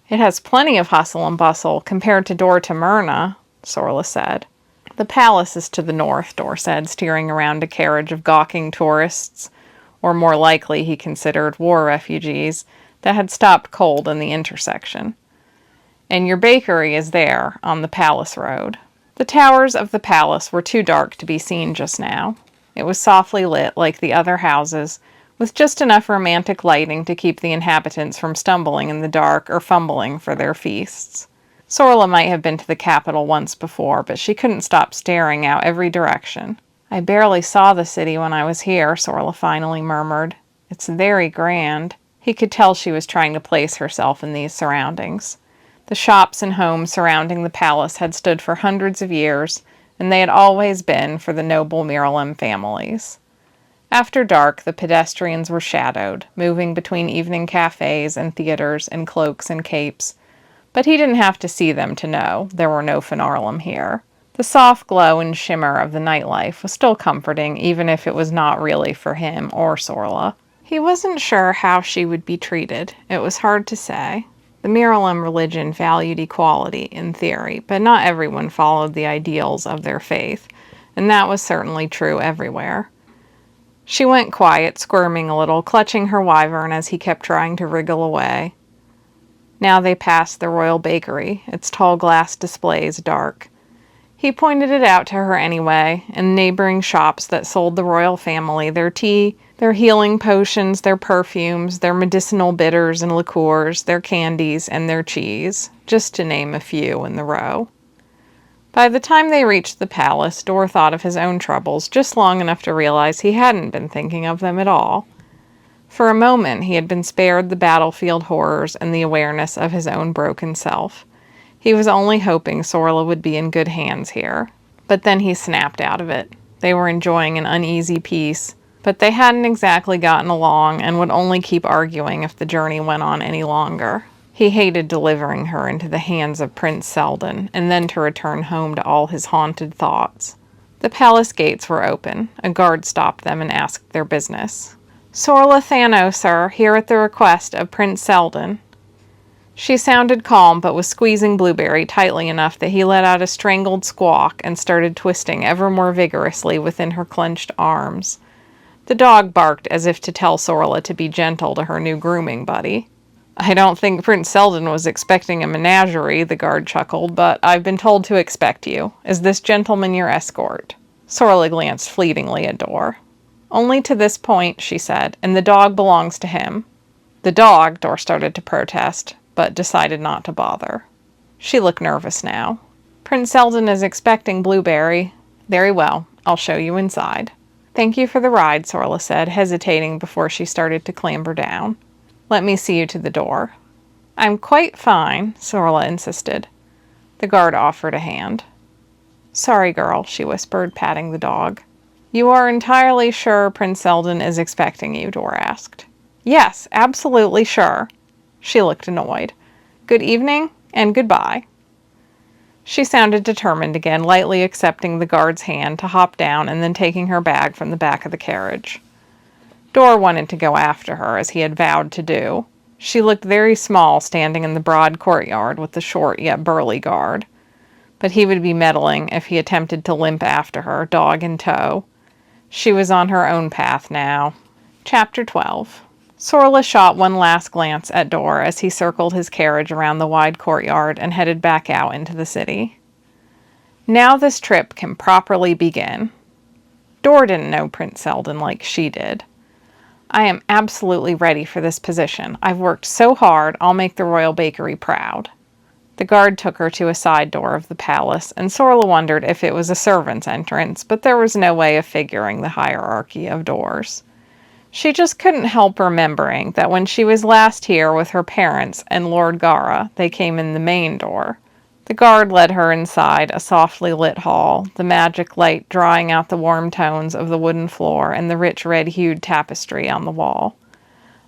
It has plenty of hustle and bustle compared to Dor Myrna, Sorla said. The palace is to the north, Dor said, steering around a carriage of gawking tourists, or more likely, he considered, war refugees, that had stopped cold in the intersection. And your bakery is there, on the palace road. The towers of the palace were too dark to be seen just now. It was softly lit, like the other houses, with just enough romantic lighting to keep the inhabitants from stumbling in the dark or fumbling for their feasts. Sorla might have been to the capital once before, but she couldn't stop staring out every direction. I barely saw the city when I was here, Sorla finally murmured. It's very grand. He could tell she was trying to place herself in these surroundings. The shops and homes surrounding the palace had stood for hundreds of years, and they had always been for the noble Miralem families. After dark, the pedestrians were shadowed, moving between evening cafes and theaters in cloaks and capes, but he didn't have to see them to know there were no Finarlem here. The soft glow and shimmer of the nightlife was still comforting, even if it was not really for him or Sorla. He wasn't sure how she would be treated. It was hard to say. The Miralem religion valued equality, in theory, but not everyone followed the ideals of their faith, and that was certainly true everywhere. She went quiet, squirming a little, clutching her wyvern as he kept trying to wriggle away. Now they passed the royal bakery, its tall glass displays dark. He pointed it out to her anyway, and neighboring shops that sold the royal family their tea, their healing potions, their perfumes, their medicinal bitters and liqueurs, their candies, and their cheese, just to name a few in the row. By the time they reached the palace, Dor thought of his own troubles just long enough to realize he hadn't been thinking of them at all. For a moment, he had been spared the battlefield horrors and the awareness of his own broken self. He was only hoping Sorla would be in good hands here. But then he snapped out of it. They were enjoying an uneasy peace, but they hadn't exactly gotten along and would only keep arguing if the journey went on any longer. He hated delivering her into the hands of Prince Seldon, and then to return home to all his haunted thoughts. The palace gates were open. A guard stopped them and asked their business. Sorla Thano, sir, here at the request of Prince Seldon. She sounded calm, but was squeezing Blueberry tightly enough that he let out a strangled squawk and started twisting ever more vigorously within her clenched arms. The dog barked as if to tell Sorla to be gentle to her new grooming buddy. I don't think Prince Seldon was expecting a menagerie, the guard chuckled, but I've been told to expect you. Is this gentleman your escort? Sorla glanced fleetingly at Dor. Only to this point, she said, and the dog belongs to him. The dog, Dor started to protest, but decided not to bother. She looked nervous now. Prince Seldon is expecting Blueberry. Very well, I'll show you inside. Thank you for the ride, Sorla said, hesitating before she started to clamber down. Let me see you to the door. I'm quite fine, Sorla insisted. The guard offered a hand. Sorry, girl, she whispered, patting the dog. You are entirely sure Prince Seldon is expecting you, Dor asked. Yes, absolutely sure. She looked annoyed. Good evening, and goodbye. She sounded determined again, lightly accepting the guard's hand to hop down and then taking her bag from the back of the carriage. Dor wanted to go after her, as he had vowed to do. She looked very small standing in the broad courtyard with the short yet burly guard. But he would be meddling if he attempted to limp after her, dog in tow. She was on her own path now. Chapter 12. Sorla shot one last glance at Dor as he circled his carriage around the wide courtyard and headed back out into the city. Now this trip can properly begin. Dor didn't know Prince Seldon like she did. I am absolutely ready for this position. I've worked so hard, I'll make the royal bakery proud. The guard took her to a side door of the palace, and Sorla wondered if it was a servant's entrance, but there was no way of figuring the hierarchy of doors. She just couldn't help remembering that when she was last here with her parents and Lord Gara, they came in the main door. The guard led her inside a softly lit hall, the magic light drawing out the warm tones of the wooden floor and the rich red-hued tapestry on the wall.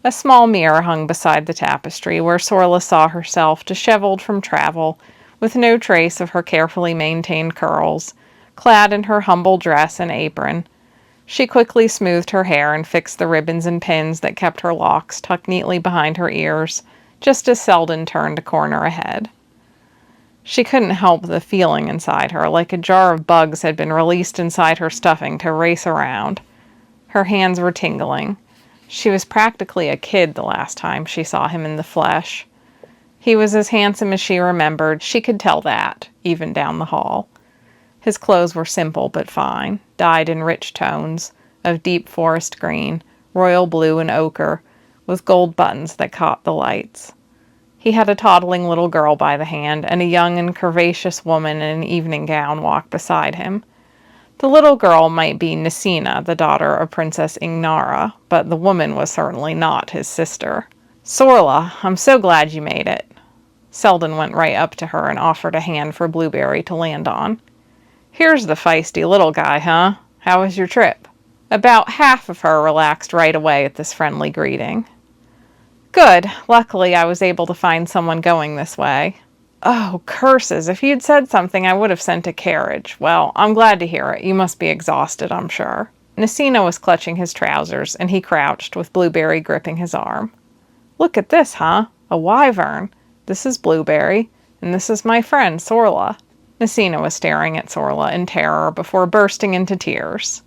A small mirror hung beside the tapestry, where Sorla saw herself disheveled from travel, with no trace of her carefully maintained curls, clad in her humble dress and apron. She quickly smoothed her hair and fixed the ribbons and pins that kept her locks tucked neatly behind her ears, just as Seldon turned a corner ahead. She couldn't help the feeling inside her, like a jar of bugs had been released inside her stuffing to race around. Her hands were tingling. She was practically a kid the last time she saw him in the flesh. He was as handsome as she remembered. She could tell that, even down the hall. His clothes were simple but fine, dyed in rich tones of deep forest green, royal blue, and ochre, with gold buttons that caught the lights. He had a toddling little girl by the hand, and a young and curvaceous woman in an evening gown walked beside him. The little girl might be Nisina, the daughter of Princess Ingnara, but the woman was certainly not his sister. "Sorla, I'm so glad you made it." Seldon went right up to her and offered a hand for Blueberry to land on. "Here's the feisty little guy, huh? How was your trip?" About half of her relaxed right away at this friendly greeting. "Good. Luckily, I was able to find someone going this way." "Oh, curses. If you'd said something, I would have sent a carriage. Well, I'm glad to hear it. You must be exhausted, I'm sure." Nisina was clutching his trousers, and he crouched, with Blueberry gripping his arm. "Look at this, huh? A wyvern. This is Blueberry, and this is my friend, Sorla." Nisina was staring at Sorla in terror before bursting into tears.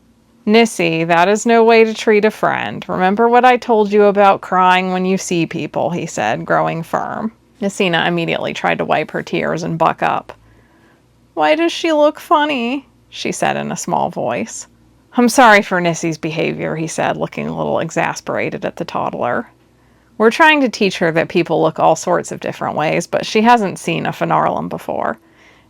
"Nissie, that is no way to treat a friend. Remember what I told you about crying when you see people," he said, growing firm. Nisina immediately tried to wipe her tears and buck up. "Why does she look funny?" she said in a small voice. "I'm sorry for Nissie's behavior," he said, looking a little exasperated at the toddler. "We're trying to teach her that people look all sorts of different ways, but she hasn't seen a Finarlem before.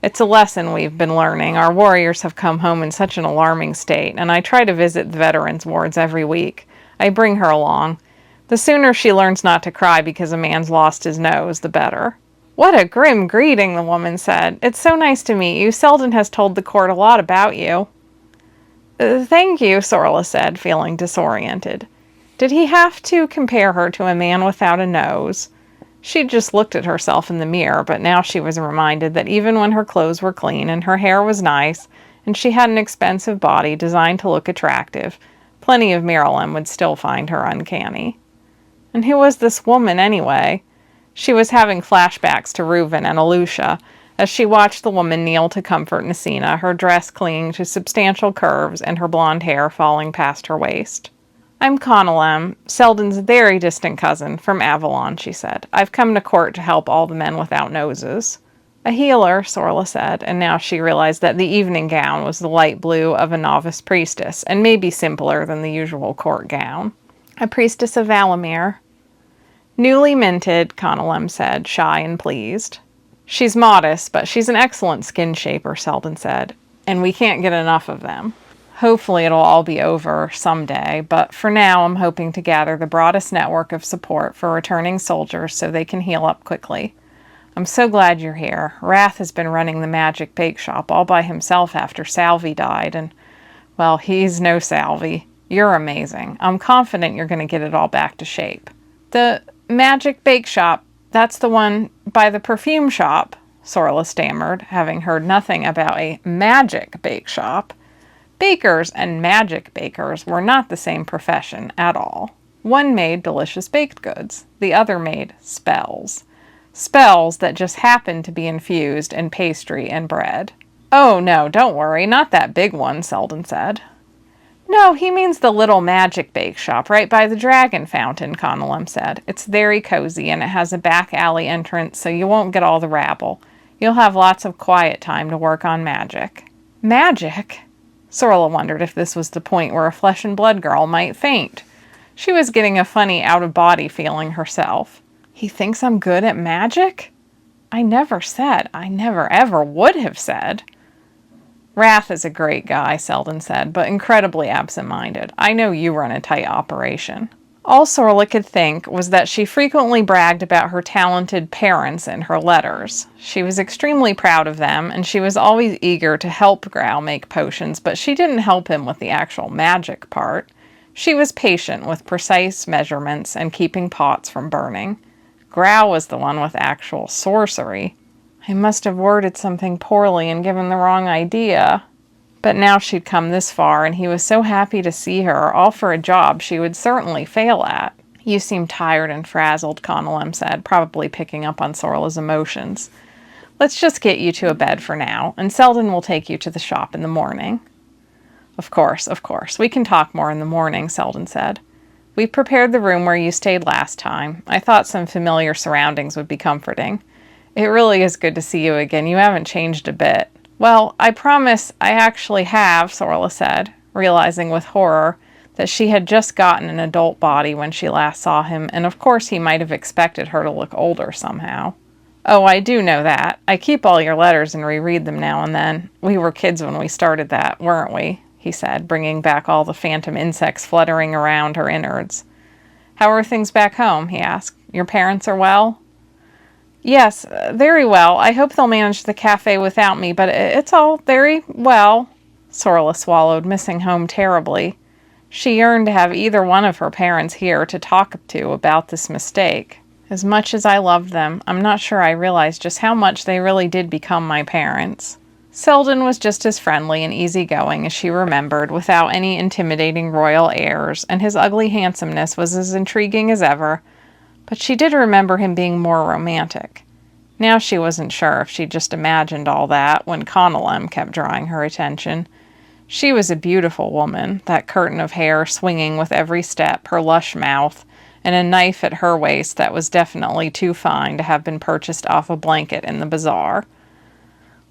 It's a lesson we've been learning. Our warriors have come home in such an alarming state, and I try to visit the veterans' wards every week. I bring her along. The sooner she learns not to cry because a man's lost his nose, the better." "What a grim greeting," the woman said. "It's so nice to meet you. Seldon has told the court a lot about you." "Thank you," Sorla said, feeling disoriented. Did he have to compare her to a man without a nose? She'd just looked at herself in the mirror, but now she was reminded that even when her clothes were clean and her hair was nice, and she had an expensive body designed to look attractive, plenty of Marilyn would still find her uncanny. And who was this woman, anyway? She was having flashbacks to Reuven and Alusha as she watched the woman kneel to comfort Nisina, her dress clinging to substantial curves and her blonde hair falling past her waist. "I'm Conalem, Seldon's very distant cousin, from Avalon," she said. "I've come to court to help all the men without noses." "A healer," Sorla said, and now she realized that the evening gown was the light blue of a novice priestess, and maybe simpler than the usual court gown. "A priestess of Valamir." "Newly minted," Conalem said, shy and pleased. "She's modest, but she's an excellent skin shaper," Seldon said, "and we can't get enough of them. Hopefully it'll all be over someday, but for now I'm hoping to gather the broadest network of support for returning soldiers so they can heal up quickly. I'm so glad you're here. Wrath has been running the magic bake shop all by himself after Salvi died, and, well, he's no Salvi. You're amazing. I'm confident you're going to get it all back to shape." "The magic bake shop, that's the one by the perfume shop," Sorla stammered, having heard nothing about a magic bake shop. Bakers and magic bakers were not the same profession at all. One made delicious baked goods. The other made spells. Spells that just happened to be infused in pastry and bread. "Oh, no, don't worry. Not that big one," Seldon said. "No, he means the little magic bake shop right by the dragon fountain," Conalem said. "It's very cozy, and it has a back alley entrance, so you won't get all the rabble. You'll have lots of quiet time to work on magic." "Magic?" Sorla wondered if this was the point where a flesh and blood girl might faint. She was getting a funny out-of-body feeling herself. "He thinks I'm good at magic?" I never ever would have said." "Wrath is a great guy," Seldon said, "but incredibly absent-minded. I know you run a tight operation." All Sorla could think was that she frequently bragged about her talented parents in her letters. She was extremely proud of them, and she was always eager to help Grau make potions, but she didn't help him with the actual magic part. She was patient with precise measurements and keeping pots from burning. Grau was the one with actual sorcery. "I must have worded something poorly and given the wrong idea." But now she'd come this far, and he was so happy to see her, all for a job she would certainly fail at. You seem tired and frazzled, Connellem said, probably picking up on Sorla's emotions. Let's just get you to a bed for now, and Seldon will take you to the shop in the morning. Of course. We can talk more in the morning, Seldon said. We prepared the room where you stayed last time. I thought some familiar surroundings would be comforting. It really is good to see you again. You haven't changed a bit. Well, I promise I actually have, Sorla said, realizing with horror that she had just gotten an adult body when she last saw him, and of course he might have expected her to look older somehow. Oh, I do know that. I keep all your letters and reread them now and then. We were kids when we started that, weren't we? He said, bringing back all the phantom insects fluttering around her innards. How are things back home? He asked. Your parents are well? Yes, very well. I hope they'll manage the cafe without me, but it's all very well. Sorla swallowed, missing home terribly. She yearned to have either one of her parents here to talk to about this mistake. As much as I loved them, I'm not sure I realized just how much they really did become my parents. Seldon was just as friendly and easygoing as she remembered, without any intimidating royal airs, and his ugly handsomeness was as intriguing as ever, but she did remember him being more romantic. Now she wasn't sure if she just imagined all that when Connellem kept drawing her attention. She was a beautiful woman, that curtain of hair swinging with every step, her lush mouth, and a knife at her waist that was definitely too fine to have been purchased off a blanket in the bazaar.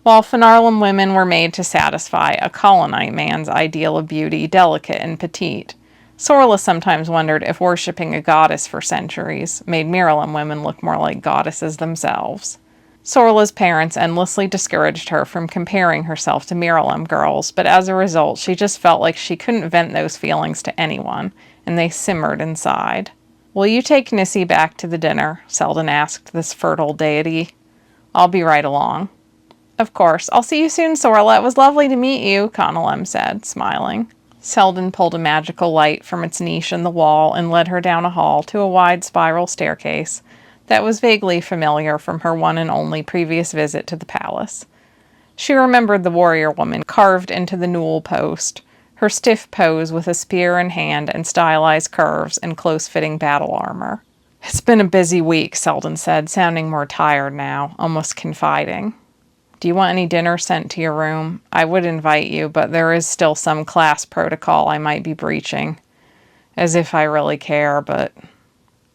While Finarlan women were made to satisfy a Colonite man's ideal of beauty, delicate and petite, Sorla sometimes wondered if worshipping a goddess for centuries made Miralem women look more like goddesses themselves. Sorla's parents endlessly discouraged her from comparing herself to Miralem girls, but as a result she just felt like she couldn't vent those feelings to anyone, and they simmered inside. Will you take Nissie back to the dinner? Seldon asked this fertile deity. I'll be right along. Of course. I'll see you soon, Sorla. It was lovely to meet you, Connellem said, smiling. Seldon pulled a magical light from its niche in the wall and led her down a hall to a wide spiral staircase that was vaguely familiar from her one and only previous visit to the palace. She remembered the warrior woman carved into the newel post, her stiff pose with a spear in hand and stylized curves and close-fitting battle armor. It's been a busy week, Seldon said, sounding more tired now, almost confiding. Do you want any dinner sent to your room? I would invite you, but there is still some class protocol I might be breaching. As if I really care, but...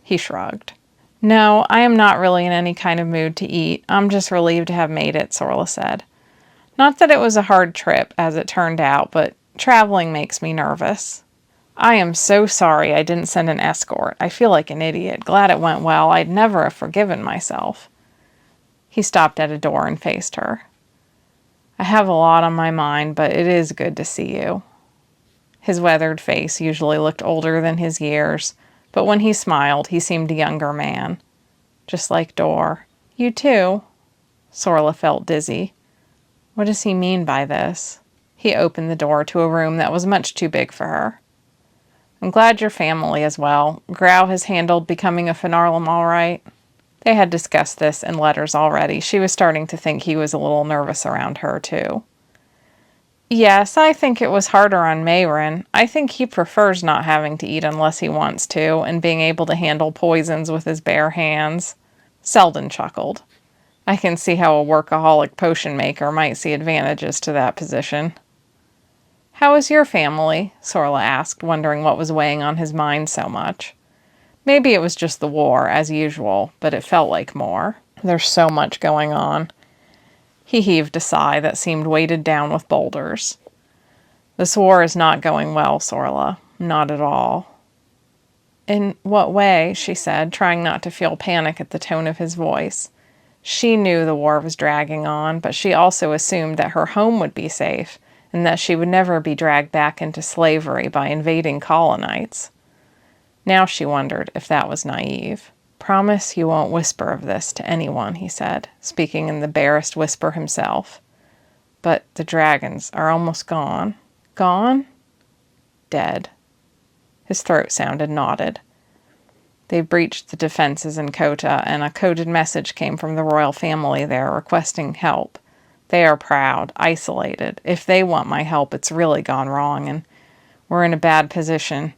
He shrugged. No, I am not really in any kind of mood to eat. I'm just relieved to have made it, Sorla said. Not that it was a hard trip, as it turned out, but traveling makes me nervous. I am so sorry I didn't send an escort. I feel like an idiot. Glad it went well. I'd never have forgiven myself. He stopped at a door and faced her. I have a lot on my mind, but it is good to see you. His weathered face usually looked older than his years, but when he smiled, he seemed a younger man. Just like Dor. You too? Sorla felt dizzy. What does he mean by this? He opened the door to a room that was much too big for her. I'm glad your family is well. Grau has handled becoming a Finarlan all right. They had discussed this in letters already. She was starting to think he was a little nervous around her, too. Yes, I think it was harder on Mayrin. I think he prefers not having to eat unless he wants to, and being able to handle poisons with his bare hands. Seldon chuckled. I can see how a workaholic potion maker might see advantages to that position. How is your family? Sorla asked, wondering what was weighing on his mind so much. Maybe it was just the war, as usual, but it felt like more. There's so much going on. He heaved a sigh that seemed weighted down with boulders. This war is not going well, Sorla. Not at all. In what way? She said, trying not to feel panic at the tone of his voice. She knew the war was dragging on, but she also assumed that her home would be safe, and that she would never be dragged back into slavery by invading colonites. Now she wondered if that was naive. Promise you won't whisper of this to anyone, he said, speaking in the barest whisper himself. But the dragons are almost gone. Gone? Dead. His throat sounded knotted. They breached the defenses in Kota, and a coded message came from the royal family there requesting help. They are proud, isolated. If they want my help, it's really gone wrong, and we're in a bad position.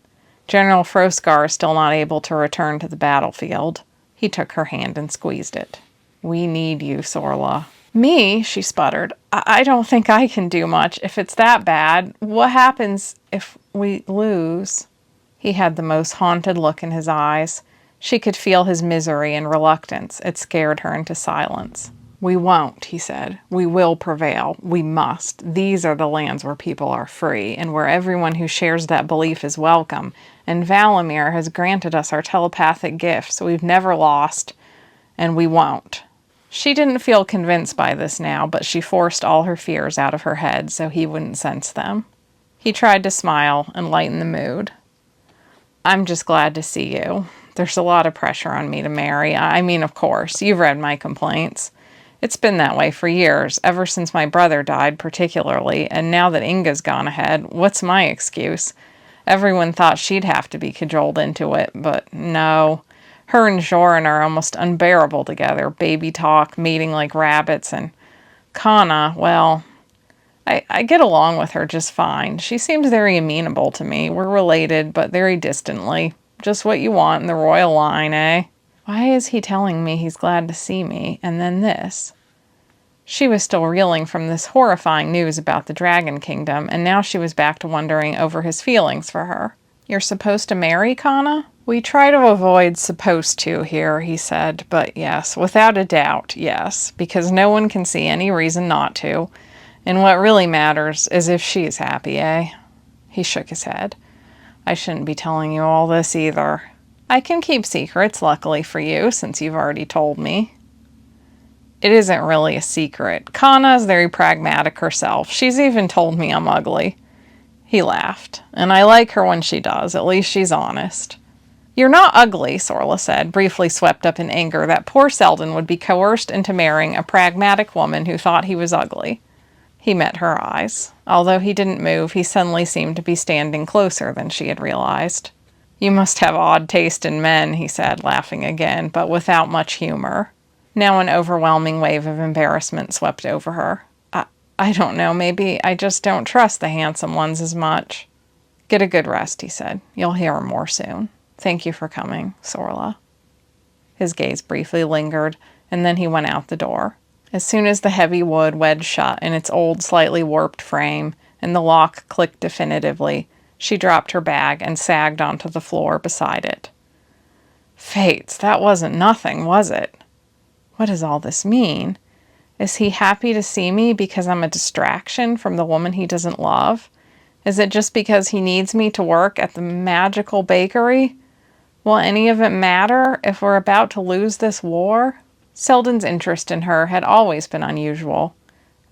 General Froscar is still not able to return to the battlefield. He took her hand and squeezed it. We need you, Sorla. Me? She sputtered. I don't think I can do much if it's that bad. What happens if we lose? He had the most haunted look in his eyes. She could feel his misery and reluctance. It scared her into silence. We won't, he said. We will prevail. We must. These are the lands where people are free, and where everyone who shares that belief is welcome. And Valimir has granted us our telepathic gifts. We've never lost, and we won't. She didn't feel convinced by this now, but she forced all her fears out of her head so he wouldn't sense them. He tried to smile and lighten the mood. I'm just glad to see you. There's a lot of pressure on me to marry. I mean, of course, you've read my complaints. It's been that way for years, ever since my brother died particularly, and now that Inga's gone ahead, what's my excuse? Everyone thought she'd have to be cajoled into it, but no. Her and Joran are almost unbearable together, baby talk, mating like rabbits, and Kana, well, I get along with her just fine. She seems very amenable to me. We're related, but very distantly. Just what you want in the royal line, eh? Why is he telling me he's glad to see me, and then this? She was still reeling from this horrifying news about the Dragon Kingdom, and now she was back to wondering over his feelings for her. You're supposed to marry Kana? We try to avoid supposed to here, he said, but yes, without a doubt, yes, because no one can see any reason not to, and what really matters is if she's happy, eh? He shook his head. I shouldn't be telling you all this either. I can keep secrets, luckily for you, since you've already told me. It isn't really a secret. Kana is very pragmatic herself. She's even told me I'm ugly. He laughed. And I like her when she does. At least she's honest. You're not ugly, Sorla said, briefly swept up in anger that poor Seldon would be coerced into marrying a pragmatic woman who thought he was ugly. He met her eyes. Although he didn't move, he suddenly seemed to be standing closer than she had realized. You must have odd taste in men, he said, laughing again, but without much humor. Now an overwhelming wave of embarrassment swept over her. I don't know, maybe I just don't trust the handsome ones as much. Get a good rest, he said. You'll hear more soon. Thank you for coming, Sorla. His gaze briefly lingered, and then he went out the door. As soon as the heavy wood wedged shut in its old, slightly warped frame, and the lock clicked definitively, she dropped her bag and sagged onto the floor beside it. Fates, that wasn't nothing, was it? What does all this mean? Is he happy to see me because I'm a distraction from the woman he doesn't love? Is it just because he needs me to work at the magical bakery? Will any of it matter if we're about to lose this war? Seldon's interest in her had always been unusual.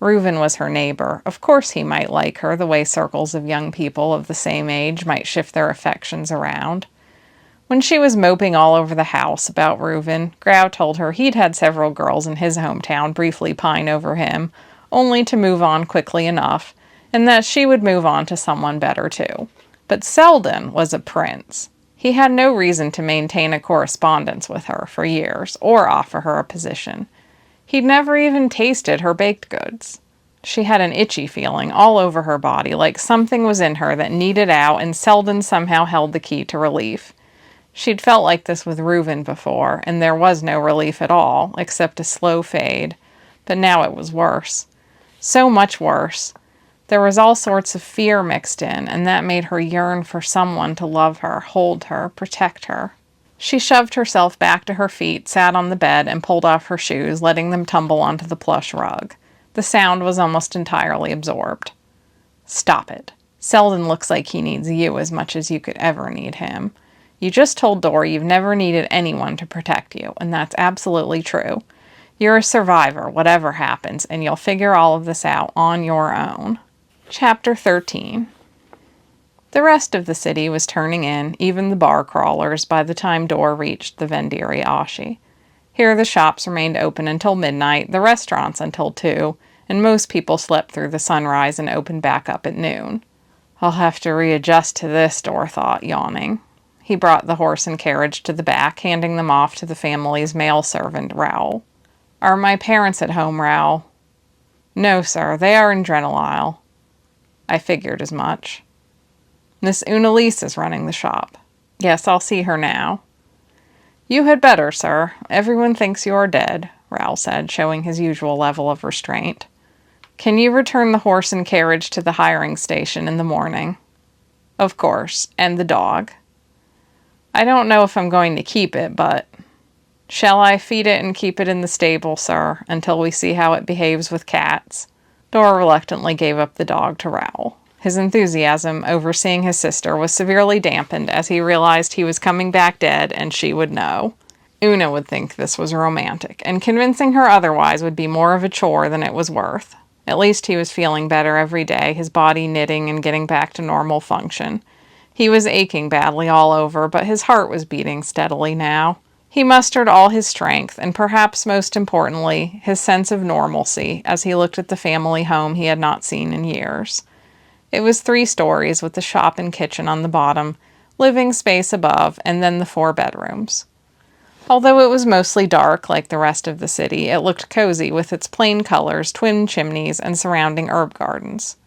Reuven was her neighbor. Of course he might like her the way circles of young people of the same age might shift their affections around. When she was moping all over the house about Reuven, Grau told her he'd had several girls in his hometown briefly pine over him, only to move on quickly enough, and that she would move on to someone better too. But Seldon was a prince. He had no reason to maintain a correspondence with her for years, or offer her a position. He'd never even tasted her baked goods. She had an itchy feeling all over her body, like something was in her that needed out, and Seldon somehow held the key to relief. She'd felt like this with Reuven before, and there was no relief at all, except a slow fade. But now it was worse. So much worse. There was all sorts of fear mixed in, and that made her yearn for someone to love her, hold her, protect her. She shoved herself back to her feet, sat on the bed, and pulled off her shoes, letting them tumble onto the plush rug. The sound was almost entirely absorbed. Stop it. Seldon looks like he needs you as much as you could ever need him. You just told Dor you've never needed anyone to protect you, and that's absolutely true. You're a survivor, whatever happens, and you'll figure all of this out on your own. Chapter 13. The rest of the city was turning in, even the bar crawlers, by the time Dor reached the Vendiri Ashi. Here the shops remained open until midnight, the restaurants until 2, and most people slept through the sunrise and opened back up at noon. I'll have to readjust to this, Dor thought, yawning. He brought the horse and carriage to the back, handing them off to the family's male servant, Raoul. Are my parents at home, Raoul? No, sir, they are in Drenalile. I figured as much. Miss Una Lease is running the shop. Yes, I'll see her now. You had better, sir. Everyone thinks you are dead, Raoul said, showing his usual level of restraint. Can you return the horse and carriage to the hiring station in the morning? Of course, and the dog. I don't know if I'm going to keep it, but... Shall I feed it and keep it in the stable, sir, until we see how it behaves with cats? Dora reluctantly gave up the dog to Raoul. His enthusiasm over seeing his sister was severely dampened as he realized he was coming back dead and she would know. Una would think this was romantic, and convincing her otherwise would be more of a chore than it was worth. At least he was feeling better every day, his body knitting and getting back to normal function. He was aching badly all over, but his heart was beating steadily now. He mustered all his strength, and perhaps most importantly, his sense of normalcy, as he looked at the family home he had not seen in years. It was 3 stories with the shop and kitchen on the bottom, living space above, and then the 4 bedrooms. Although it was mostly dark like the rest of the city, it looked cozy with its plain colors, twin chimneys, and surrounding herb gardens.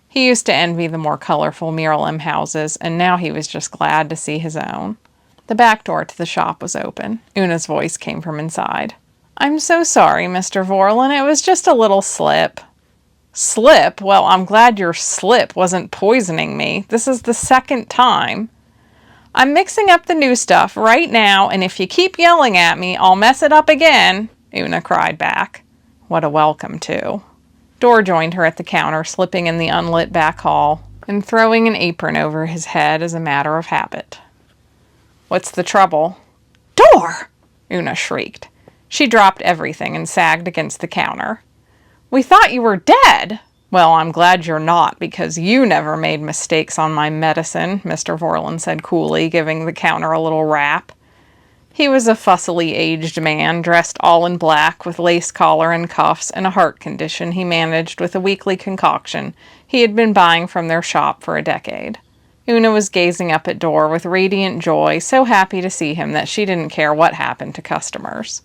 He used to envy the more colorful Miralem houses, and now he was just glad to see his own. The back door to the shop was open. Una's voice came from inside. I'm so sorry, Mr. Vorlin. It was just a little slip. Slip? Well, I'm glad your slip wasn't poisoning me. This is the 2nd time. I'm mixing up the new stuff right now, and if you keep yelling at me, I'll mess it up again, Una cried back. What a welcome, too. Dor joined her at the counter, slipping in the unlit back hall, and throwing an apron over his head as a matter of habit. What's the trouble? Dor! Una shrieked. She dropped everything and sagged against the counter. We thought you were dead. Well, I'm glad you're not, because you never made mistakes on my medicine, Mr. Vorlin said coolly, giving the counter a little rap. He was a fussily aged man, dressed all in black, with lace collar and cuffs, and a heart condition he managed with a weekly concoction he had been buying from their shop for a decade. Una was gazing up at Dor with radiant joy, so happy to see him that she didn't care what happened to customers.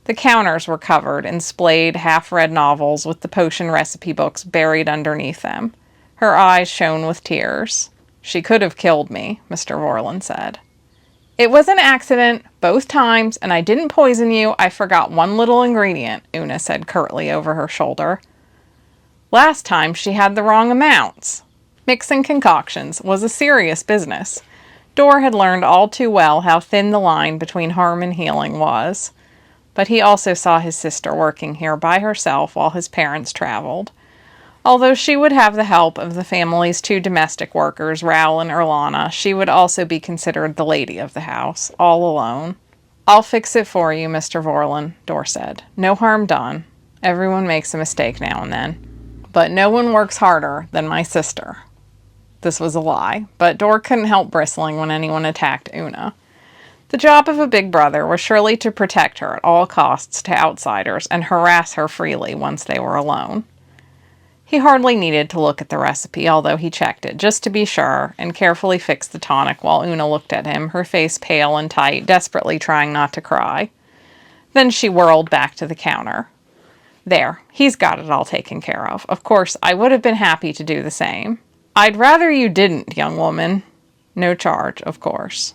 The counters were covered in splayed, half-read novels with the potion recipe books buried underneath them. Her eyes shone with tears. She could have killed me, Mr. Vorlin said. It was an accident, both times, and I didn't poison you. I forgot one little ingredient, Una said curtly over her shoulder. Last time she had the wrong amounts. Mixing concoctions was a serious business. Dor had learned all too well how thin the line between harm and healing was. But he also saw his sister working here by herself while his parents traveled. Although she would have the help of the family's 2 domestic workers, Raoul and Erlana, she would also be considered the lady of the house, all alone. I'll fix it for you, Mr. Vorlin, Dor said. No harm done. Everyone makes a mistake now and then. But no one works harder than my sister. This was a lie, but Dor couldn't help bristling when anyone attacked Una. The job of a big brother was surely to protect her at all costs to outsiders and harass her freely once they were alone. He hardly needed to look at the recipe, although he checked it, just to be sure, and carefully fixed the tonic while Una looked at him, her face pale and tight, desperately trying not to cry. Then she whirled back to the counter. There, he's got it all taken care of. Of course, I would have been happy to do the same. I'd rather you didn't, young woman. No charge, of course.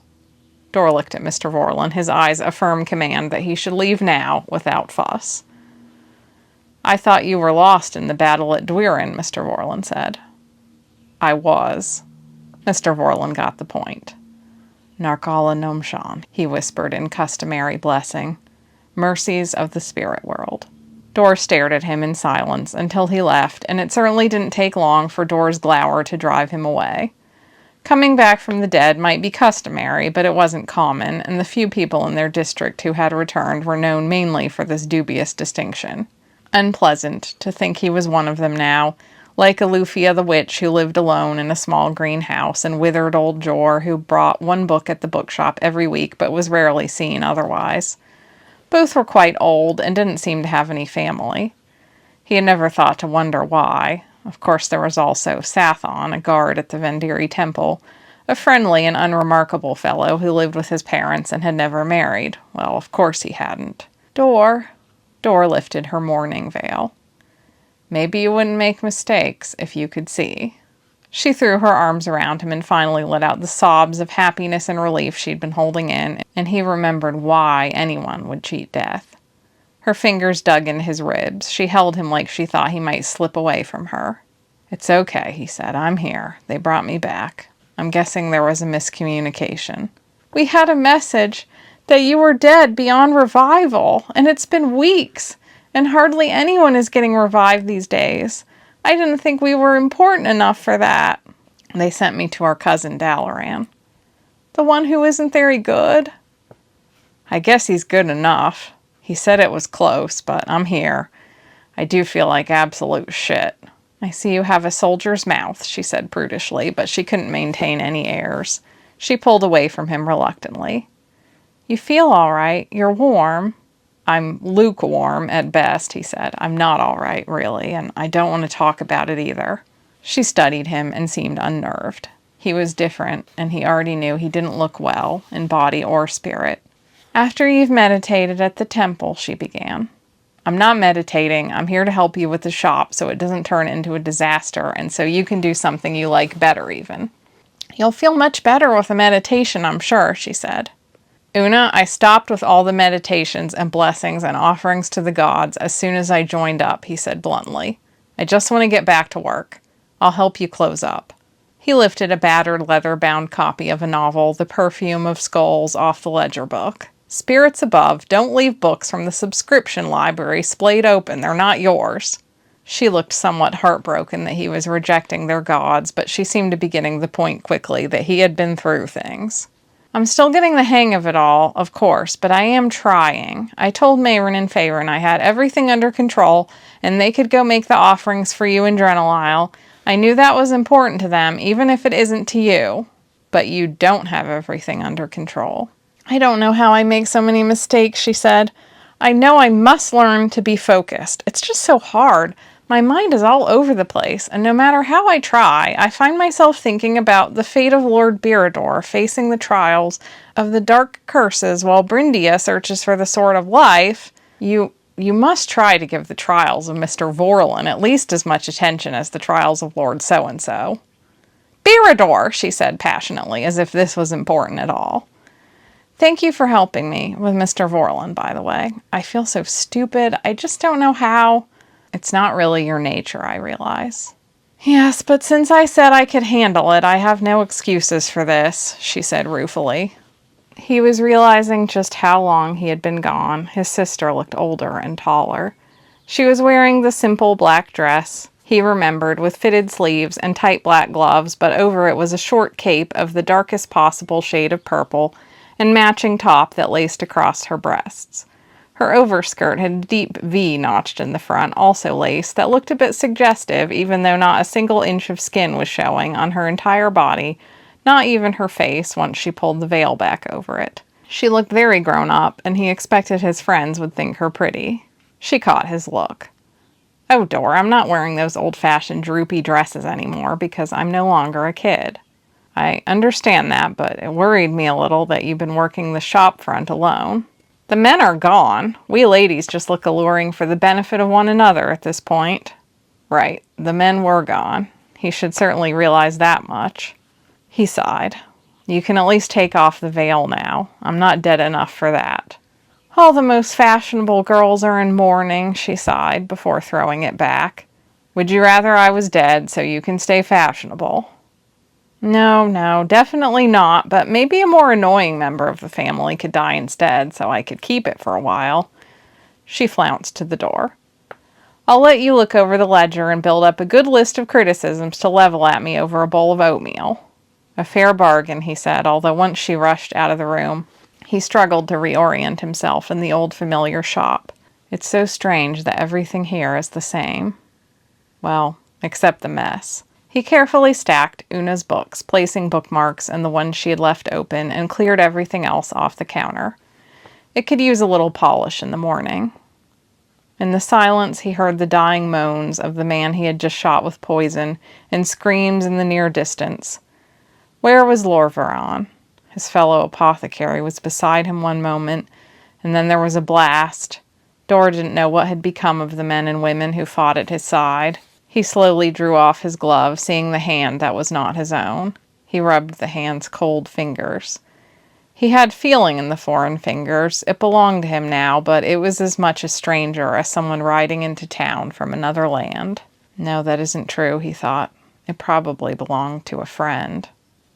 Dor looked at Mr. Vorlin, his eyes a firm command that he should leave now without fuss. I thought you were lost in the battle at Dwiren, Mr. Vorlin said. I was. Mr. Vorlin got the point. Narkala Nomshan, he whispered in customary blessing. Mercies of the spirit world. Dor stared at him in silence until he left, and it certainly didn't take long for Dor's glower to drive him away. Coming back from the dead might be customary, but it wasn't common, and the few people in their district who had returned were known mainly for this dubious distinction. Unpleasant to think he was one of them now, like Alufia the witch who lived alone in a small green house, and withered old Jor who brought 1 book at the bookshop every week but was rarely seen otherwise. Both were quite old and didn't seem to have any family. He had never thought to wonder why. Of course there was also Sathon, a guard at the Vendiri temple, a friendly and unremarkable fellow who lived with his parents and had never married. Well, of course he hadn't. Dor lifted her mourning veil. Maybe you wouldn't make mistakes if you could see." She threw her arms around him and finally let out the sobs of happiness and relief she'd been holding in, and he remembered why anyone would cheat death. Her fingers dug into his ribs. She held him like she thought he might slip away from her. "It's okay," he said. "I'm here. They brought me back. I'm guessing there was a miscommunication." "We had a message that you were dead beyond revival, and it's been weeks, and hardly anyone is getting revived these days. I didn't think we were important enough for that." "They sent me to our cousin Dalaran." "The one who isn't very good?" "I guess he's good enough. He said it was close, but I'm here. I do feel like absolute shit." "I see you have a soldier's mouth," she said prudishly, but she couldn't maintain any airs. She pulled away from him reluctantly. "You feel all right. You're warm." "I'm lukewarm at best," he said. "I'm not all right, really, and I don't want to talk about it either." She studied him and seemed unnerved. He was different, and he already knew he didn't look well, in body or spirit. "After you've meditated at the temple," she began. "I'm not meditating. I'm here to help you with the shop so it doesn't turn into a disaster and so you can do something you like better even." "You'll feel much better with a meditation, I'm sure," she said. "Una, I stopped with all the meditations and blessings and offerings to the gods as soon as I joined up," he said bluntly. "I just want to get back to work. I'll help you close up." He lifted a battered leather-bound copy of a novel, The Perfume of Skulls, off the ledger book. "Spirits above, don't leave books from the subscription library splayed open. They're not yours." She looked somewhat heartbroken that he was rejecting their gods, but she seemed to be getting the point quickly that he had been through things. "I'm still getting the hang of it all, of course, but I am trying. I told Mayron and Faerun I had everything under control, and they could go make the offerings for you and Drenalile. I knew that was important to them, even if it isn't to you. But you don't have everything under control." "I don't know how I make so many mistakes," she said. "I know I must learn to be focused. It's just so hard. My mind is all over the place, and no matter how I try, I find myself thinking about the fate of Lord Birador facing the trials of the dark curses while Bryndia searches for the Sword of Life. You must try to give the trials of Mr. Vorlin at least as much attention as the trials of Lord So-and-so." "Birador," she said passionately, as if this was important at all. "Thank you for helping me with Mr. Vorlin, by the way. I feel so stupid. I just don't know how." "It's not really your nature, I realize." "Yes, but since I said I could handle it, I have no excuses for this," she said ruefully. He was realizing just how long he had been gone. His sister looked older and taller. She was wearing the simple black dress, he remembered, with fitted sleeves and tight black gloves, but over it was a short cape of the darkest possible shade of purple and matching top that laced across her breasts. Her overskirt had a deep V notched in the front, also lace, that looked a bit suggestive, even though not a single inch of skin was showing on her entire body, not even her face once she pulled the veil back over it. She looked very grown up, and he expected his friends would think her pretty. She caught his look. "Oh, Dor, I'm not wearing those old-fashioned droopy dresses anymore because I'm no longer a kid." "I understand that, but it worried me a little that you've been working the shop front alone." "The men are gone. We ladies just look alluring for the benefit of one another at this point." Right, the men were gone. He should certainly realize that much. He sighed. "You can at least take off the veil now. I'm not dead enough for that." "All the most fashionable girls are in mourning," she sighed, before throwing it back. "Would you rather I was dead so you can stay fashionable?" No, definitely not, but maybe a more annoying member of the family could die instead, so I could keep it for a while." She flounced to the door. "I'll let you look over the ledger and build up a good list of criticisms to level at me over a bowl of oatmeal." "A fair bargain," he said, although once she rushed out of the room, he struggled to reorient himself in the old familiar shop. It's so strange that everything here is the same. Well, except the mess. He carefully stacked Una's books, placing bookmarks in the ones she had left open, and cleared everything else off the counter. It could use a little polish in the morning. In the silence, he heard the dying moans of the man he had just shot with poison, and screams in the near distance. Where was Lorvaron? His fellow apothecary was beside him one moment, and then there was a blast, Dor didn't know what had become of the men and women who fought at his side. He slowly drew off his glove, seeing the hand that was not his own. He rubbed the hand's cold fingers. He had feeling in the foreign fingers. It belonged to him now, but it was as much a stranger as someone riding into town from another land. No, that isn't true, he thought. It probably belonged to a friend.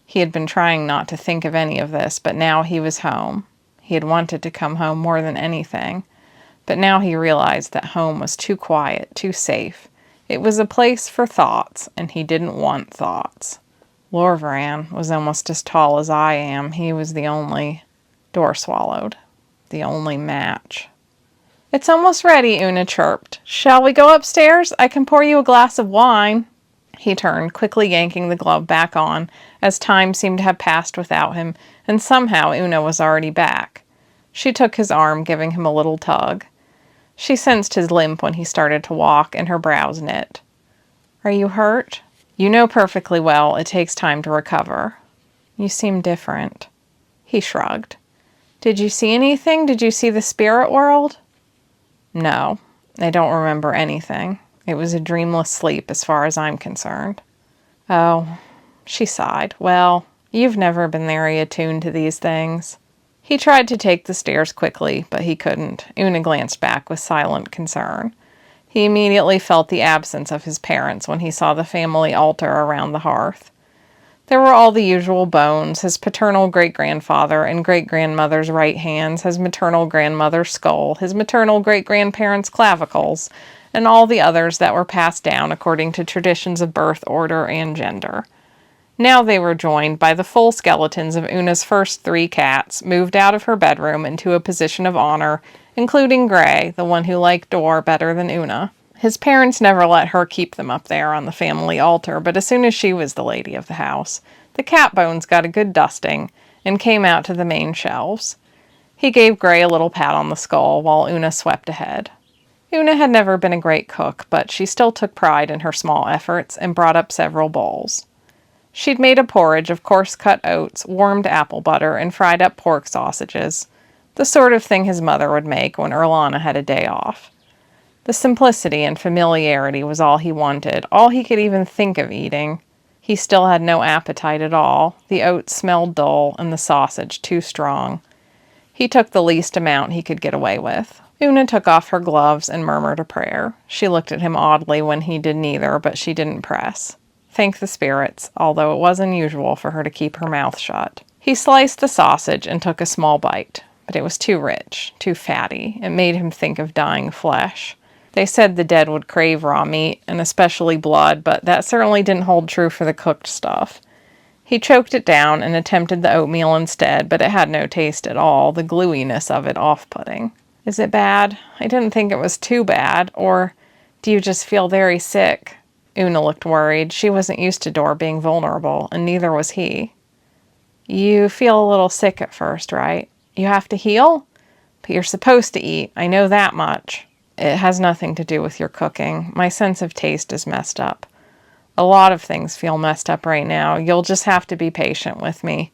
He had been trying not to think of any of this, but now he was home. He had wanted to come home more than anything, but now he realized that home was too quiet, too safe. It was a place for thoughts, and he didn't want thoughts. Lorvaran was almost as tall as I am. He was the only... Dor swallowed. The only match. "It's almost ready," Una chirped. "Shall we go upstairs? I can pour you a glass of wine." He turned, quickly yanking the glove back on, as time seemed to have passed without him, and somehow Una was already back. She took his arm, giving him a little tug. She sensed his limp when he started to walk, and her brows knit. "Are you hurt?" "You know perfectly well it takes time to recover." "You seem different." He shrugged. "Did you see anything? Did you see the spirit world?" "No, I don't remember anything. It was a dreamless sleep as far as I'm concerned." "Oh," she sighed. "Well, you've never been very attuned to these things." He tried to take the stairs quickly, but he couldn't. Una glanced back with silent concern. He immediately felt the absence of his parents when he saw the family altar around the hearth. There were all the usual bones, his paternal great-grandfather and great-grandmother's right hands, his maternal grandmother's skull, his maternal great-grandparents' clavicles, and all the others that were passed down according to traditions of birth, order, and gender. Now they were joined by the full skeletons of Una's first 3 cats, moved out of her bedroom into a position of honor, including Gray, the one who liked Dor better than Una. His parents never let her keep them up there on the family altar, but as soon as she was the lady of the house, the cat bones got a good dusting and came out to the main shelves. He gave Gray a little pat on the skull while Una swept ahead. Una had never been a great cook, but she still took pride in her small efforts and brought up several bowls. She'd made a porridge of coarse-cut oats, warmed apple butter, and fried up pork sausages, the sort of thing his mother would make when Erlana had a day off. The simplicity and familiarity was all he wanted, all he could even think of eating. He still had no appetite at all. The oats smelled dull, and the sausage too strong. He took the least amount he could get away with. Una took off her gloves and murmured a prayer. She looked at him oddly when he did neither, but she didn't press. Thank the spirits, although it was unusual for her to keep her mouth shut. He sliced the sausage and took a small bite, but it was too rich, too fatty. It made him think of dying flesh. They said the dead would crave raw meat, and especially blood, but that certainly didn't hold true for the cooked stuff. He choked it down and attempted the oatmeal instead, but it had no taste at all, the gluiness of it off-putting. "Is it bad? I didn't think it was too bad. Or do you just feel very sick?" Una looked worried. She wasn't used to Dor being vulnerable, and neither was he. "You feel a little sick at first, right? You have to heal? But you're supposed to eat. I know that much." "It has nothing to do with your cooking. My sense of taste is messed up. A lot of things feel messed up right now. You'll just have to be patient with me.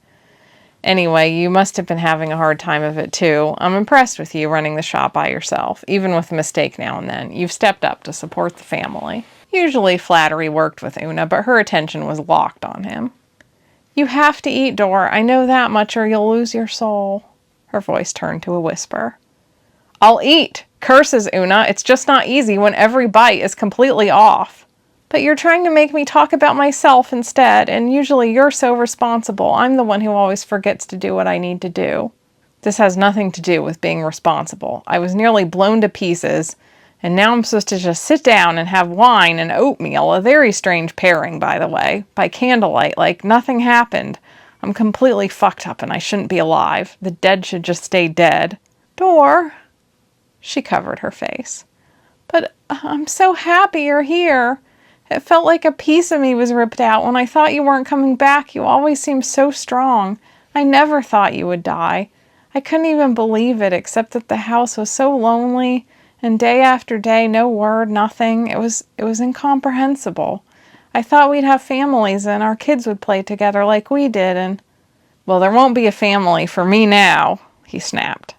Anyway, you must have been having a hard time of it too. I'm impressed with you running the shop by yourself, even with a mistake now and then. You've stepped up to support the family." Usually flattery worked with Una, but her attention was locked on him. "You have to eat, Dor. I know that much or you'll lose your soul." Her voice turned to a whisper. "I'll eat! Curses, Una. It's just not easy when every bite is completely off." "But you're trying to make me talk about myself instead, and usually you're so responsible. I'm the one who always forgets to do what I need to do." "This has nothing to do with being responsible. I was nearly blown to pieces, and now I'm supposed to just sit down and have wine and oatmeal, a very strange pairing, by the way, by candlelight, like nothing happened. I'm completely fucked up and I shouldn't be alive. The dead should just stay dead." "Dor." She covered her face. "But I'm so happy you're here. It felt like a piece of me was ripped out when I thought you weren't coming back. You always seemed so strong. I never thought you would die. I couldn't even believe it, except that the house was so lonely. And day after day, no word, nothing. It was incomprehensible. I thought we'd have families and our kids would play together like we did, and..." "Well, there won't be a family for me now," he snapped.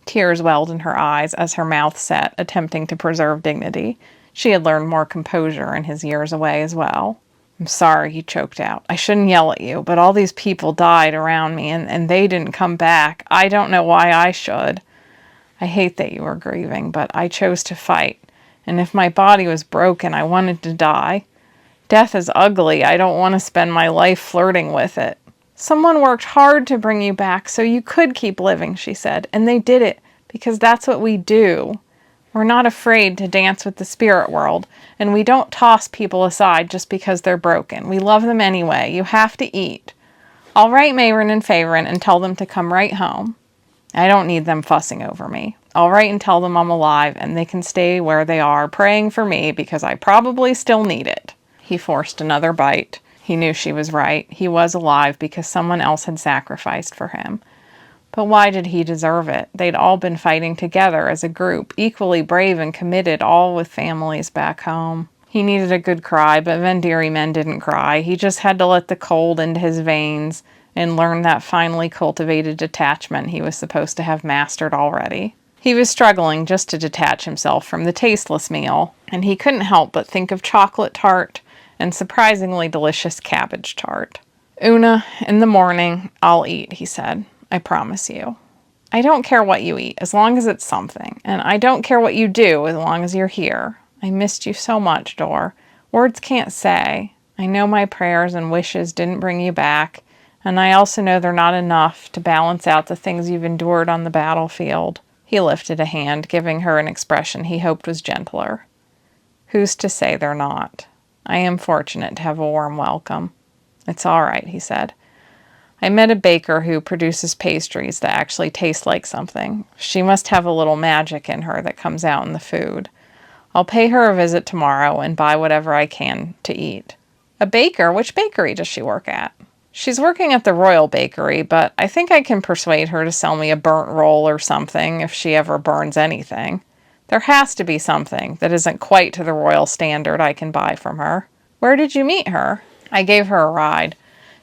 Tears welled in her eyes as her mouth set, attempting to preserve dignity. She had learned more composure in his years away as well. I'm sorry, he choked out. I shouldn't yell at you, but all these people died around me and they didn't come back. I don't know why I should. I hate that you were grieving, but I chose to fight. And if my body was broken, I wanted to die. Death is ugly. I don't want to spend my life flirting with it. Someone worked hard to bring you back so you could keep living, she said, and they did it because that's what we do. We're not afraid to dance with the spirit world, and we don't toss people aside just because they're broken. We love them anyway. You have to eat. I'll write Mayrin and Fayrin and tell them to come right home. I don't need them fussing over me. I'll write and tell them I'm alive and they can stay where they are, praying for me because I probably still need it. He forced another bite. He knew she was right. He was alive because someone else had sacrificed for him. But why did he deserve it? They'd all been fighting together as a group, equally brave and committed, all with families back home. He needed a good cry, but Vendiri men didn't cry. He just had to let the cold into his veins and learn that finely cultivated detachment he was supposed to have mastered already. He was struggling just to detach himself from the tasteless meal, and he couldn't help but think of chocolate tart and surprisingly delicious cabbage tart. Una, in the morning, I'll eat, he said. I promise you. I don't care what you eat, as long as it's something. And I don't care what you do, as long as you're here. I missed you so much, Dor. Words can't say. I know my prayers and wishes didn't bring you back, and I also know they're not enough to balance out the things you've endured on the battlefield. He lifted a hand, giving her an expression he hoped was gentler. Who's to say they're not? I am fortunate to have a warm welcome. It's all right, he said. I met a baker who produces pastries that actually taste like something. She must have a little magic in her that comes out in the food. I'll pay her a visit tomorrow and buy whatever I can to eat. A baker? Which bakery does she work at? She's working at the Royal Bakery, but I think I can persuade her to sell me a burnt roll or something if she ever burns anything. There has to be something that isn't quite to the royal standard I can buy from her. Where did you meet her? I gave her a ride.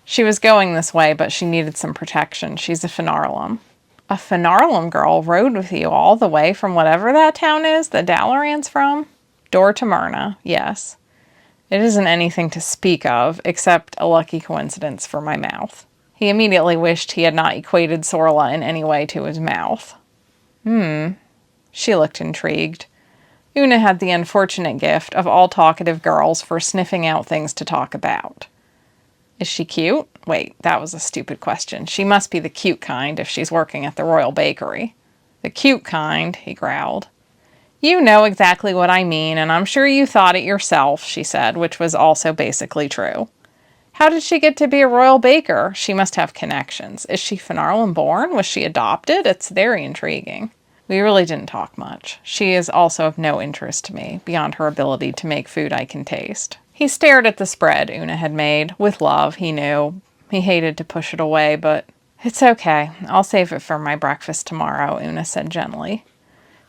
She was going this way, but she needed some protection. She's a Finarlum. A Finarlum girl rode with you all the way from whatever that town is that Dalaran's from? Dor to Myrna, yes. It isn't anything to speak of, except a lucky coincidence for my mouth. He immediately wished he had not equated Sorla in any way to his mouth. She looked intrigued. Una had the unfortunate gift of all talkative girls for sniffing out things to talk about. Is she cute? Wait, that was a stupid question. She must be the cute kind if she's working at the Royal Bakery. The cute kind, he growled. You know exactly what I mean, and I'm sure you thought it yourself, she said, which was also basically true. How did she get to be a royal baker? She must have connections. Is she Finarlum born? Was she adopted? It's very intriguing. We really didn't talk much. She is also of no interest to me, beyond her ability to make food I can taste. He stared at the spread Una had made, with love, he knew. He hated to push it away, but it's okay. I'll save it for my breakfast tomorrow, Una said gently.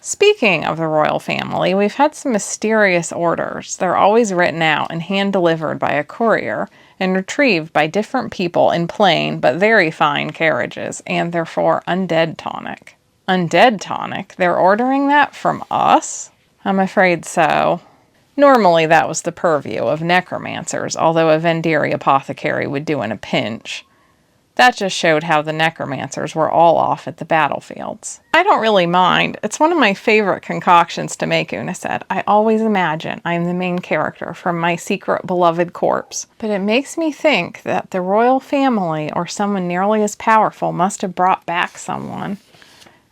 Speaking of the royal family, we've had some mysterious orders. They're always written out and hand-delivered by a courier and retrieved by different people in plain but very fine carriages, and they're for undead tonic. Undead tonic? They're ordering that from us? I'm afraid so. Normally that was the purview of necromancers, although a Vendiri apothecary would do in a pinch. That just showed how the necromancers were all off at the battlefields. I don't really mind. It's one of my favorite concoctions to make, Una said. I always imagine I am the main character from my secret beloved corpse. But it makes me think that the royal family or someone nearly as powerful must have brought back someone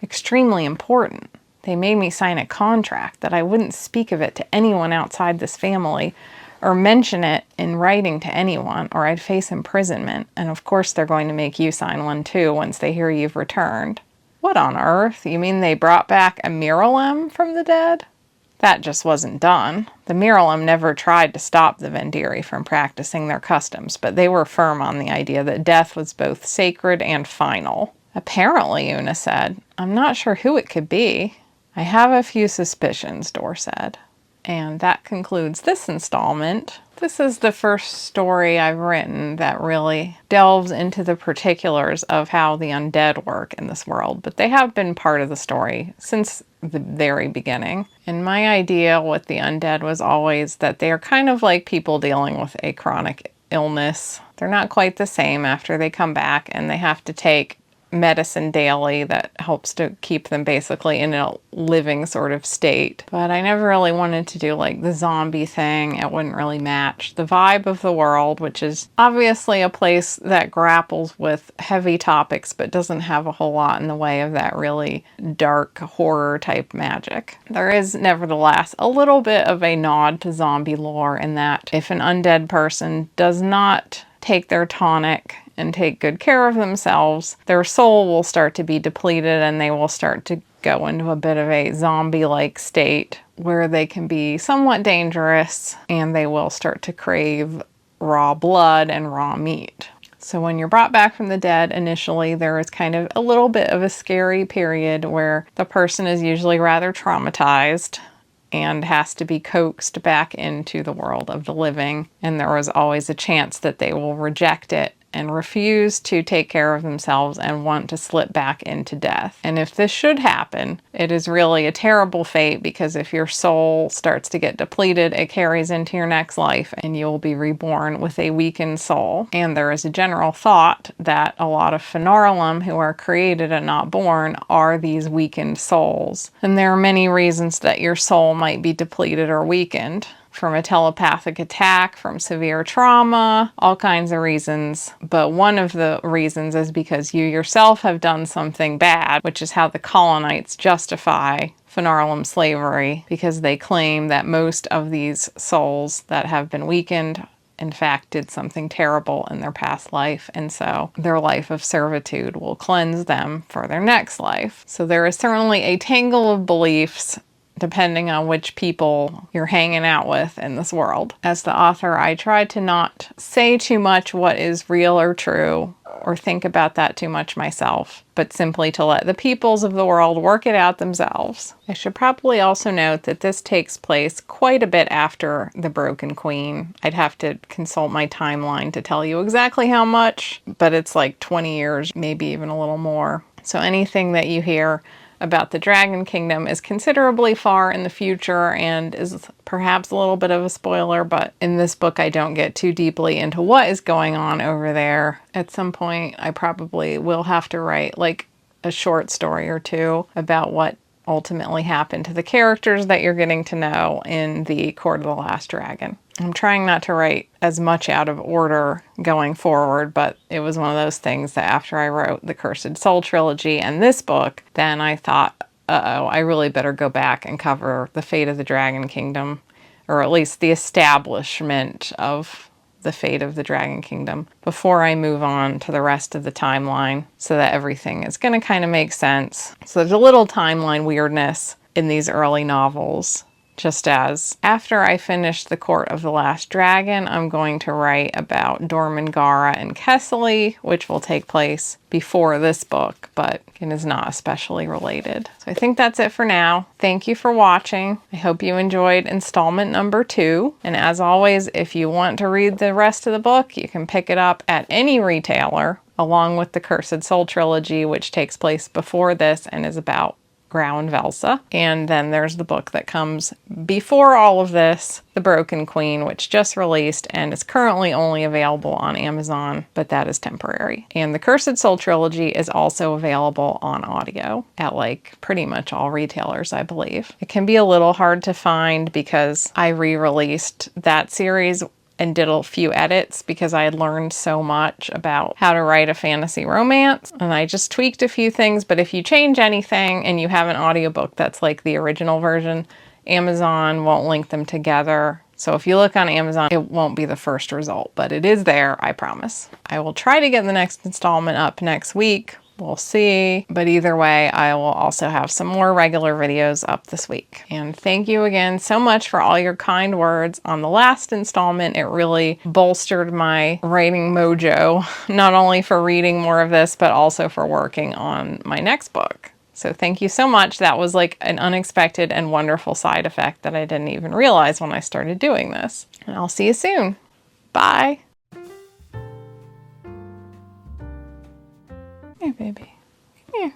extremely important. They made me sign a contract that I wouldn't speak of it to anyone outside this family or mention it in writing to anyone, or I'd face imprisonment, and of course they're going to make you sign one too once they hear you've returned. What on earth? You mean they brought back a Miralem from the dead? That just wasn't done. The Miralem never tried to stop the Vendiri from practicing their customs, but they were firm on the idea that death was both sacred and final. Apparently, Una said. I'm not sure who it could be. I have a few suspicions, Dor said. And that concludes this installment. This is the first story I've written that really delves into the particulars of how the undead work in this world, but they have been part of the story since the very beginning. And my idea with the undead was always that they are kind of like people dealing with a chronic illness. They're not quite the same after they come back, and they have to take medicine daily that helps to keep them basically in a living sort of state. But I never really wanted to do like the zombie thing. It wouldn't really match the vibe of the world, which is obviously a place that grapples with heavy topics but doesn't have a whole lot in the way of that really dark horror type magic. There is nevertheless a little bit of a nod to zombie lore in that if an undead person does not take their tonic and take good care of themselves, their soul will start to be depleted and they will start to go into a bit of a zombie-like state where they can be somewhat dangerous and they will start to crave raw blood and raw meat. So when you're brought back from the dead, initially there is kind of a little bit of a scary period where the person is usually rather traumatized and has to be coaxed back into the world of the living. And there was always a chance that they will reject it and refuse to take care of themselves and want to slip back into death. And if this should happen, it is really a terrible fate, because if your soul starts to get depleted, it carries into your next life and you will be reborn with a weakened soul. And there is a general thought that a lot of Phenorlum who are created and not born are these weakened souls. And there are many reasons that your soul might be depleted or weakened. From a telepathic attack, from severe trauma, all kinds of reasons. But one of the reasons is because you yourself have done something bad, which is how the colonites justify Phenorlum slavery, because they claim that most of these souls that have been weakened in fact did something terrible in their past life, and so their life of servitude will cleanse them for their next life. So there is certainly a tangle of beliefs depending on which people you're hanging out with in this world. As the author, I try to not say too much what is real or true, or think about that too much myself, but simply to let the peoples of the world work it out themselves. I should probably also note that this takes place quite a bit after the Broken Queen. I'd have to consult my timeline to tell you exactly how much, but it's like 20 years, maybe even a little more. So anything that you hear about the Dragon Kingdom is considerably far in the future and is perhaps a little bit of a spoiler, but in this book I don't get too deeply into what is going on over there. At some point I probably will have to write like a short story or two about what ultimately happened to the characters that you're getting to know in the Court of the Last Dragon. I'm trying not to write as much out of order going forward, but it was one of those things that after I wrote the Cursed Soul trilogy and this book, then I thought, uh-oh, I really better go back and cover the fate of the Dragon Kingdom, or at least the establishment of the fate of the Dragon Kingdom, before I move on to the rest of the timeline, so that everything is going to kind of make sense. So there's a little timeline weirdness in these early novels. Just as after I finish the Court of the Last Dragon, I'm going to write about Dormangara and Kessely, which will take place before this book, but it is not especially related. So I think that's it for now. Thank you for watching. I hope you enjoyed installment number 2. And as always, if you want to read the rest of the book, you can pick it up at any retailer, along with the Cursed Soul trilogy, which takes place before this and is about Grau and Velsa. And then there's the book that comes before all of this, The Broken Queen, which just released and is currently only available on Amazon, but that is temporary. And the Cursed Soul trilogy is also available on audio at like pretty much all retailers, I believe. It can be a little hard to find because I re-released that series and did a few edits because I had learned so much about how to write a fantasy romance, and I just tweaked a few things. But if you change anything and you have an audiobook that's like the original version, Amazon won't link them together. So if you look on Amazon, it won't be the first result, but it is there, I promise. I will try to get the next installment up next week. We'll see. But either way, I will also have some more regular videos up this week. And thank you again so much for all your kind words on the last installment. It really bolstered my writing mojo, not only for reading more of this, but also for working on my next book. So thank you so much. That was like an unexpected and wonderful side effect that I didn't even realize when I started doing this. And I'll see you soon. Bye. Here, baby. Here.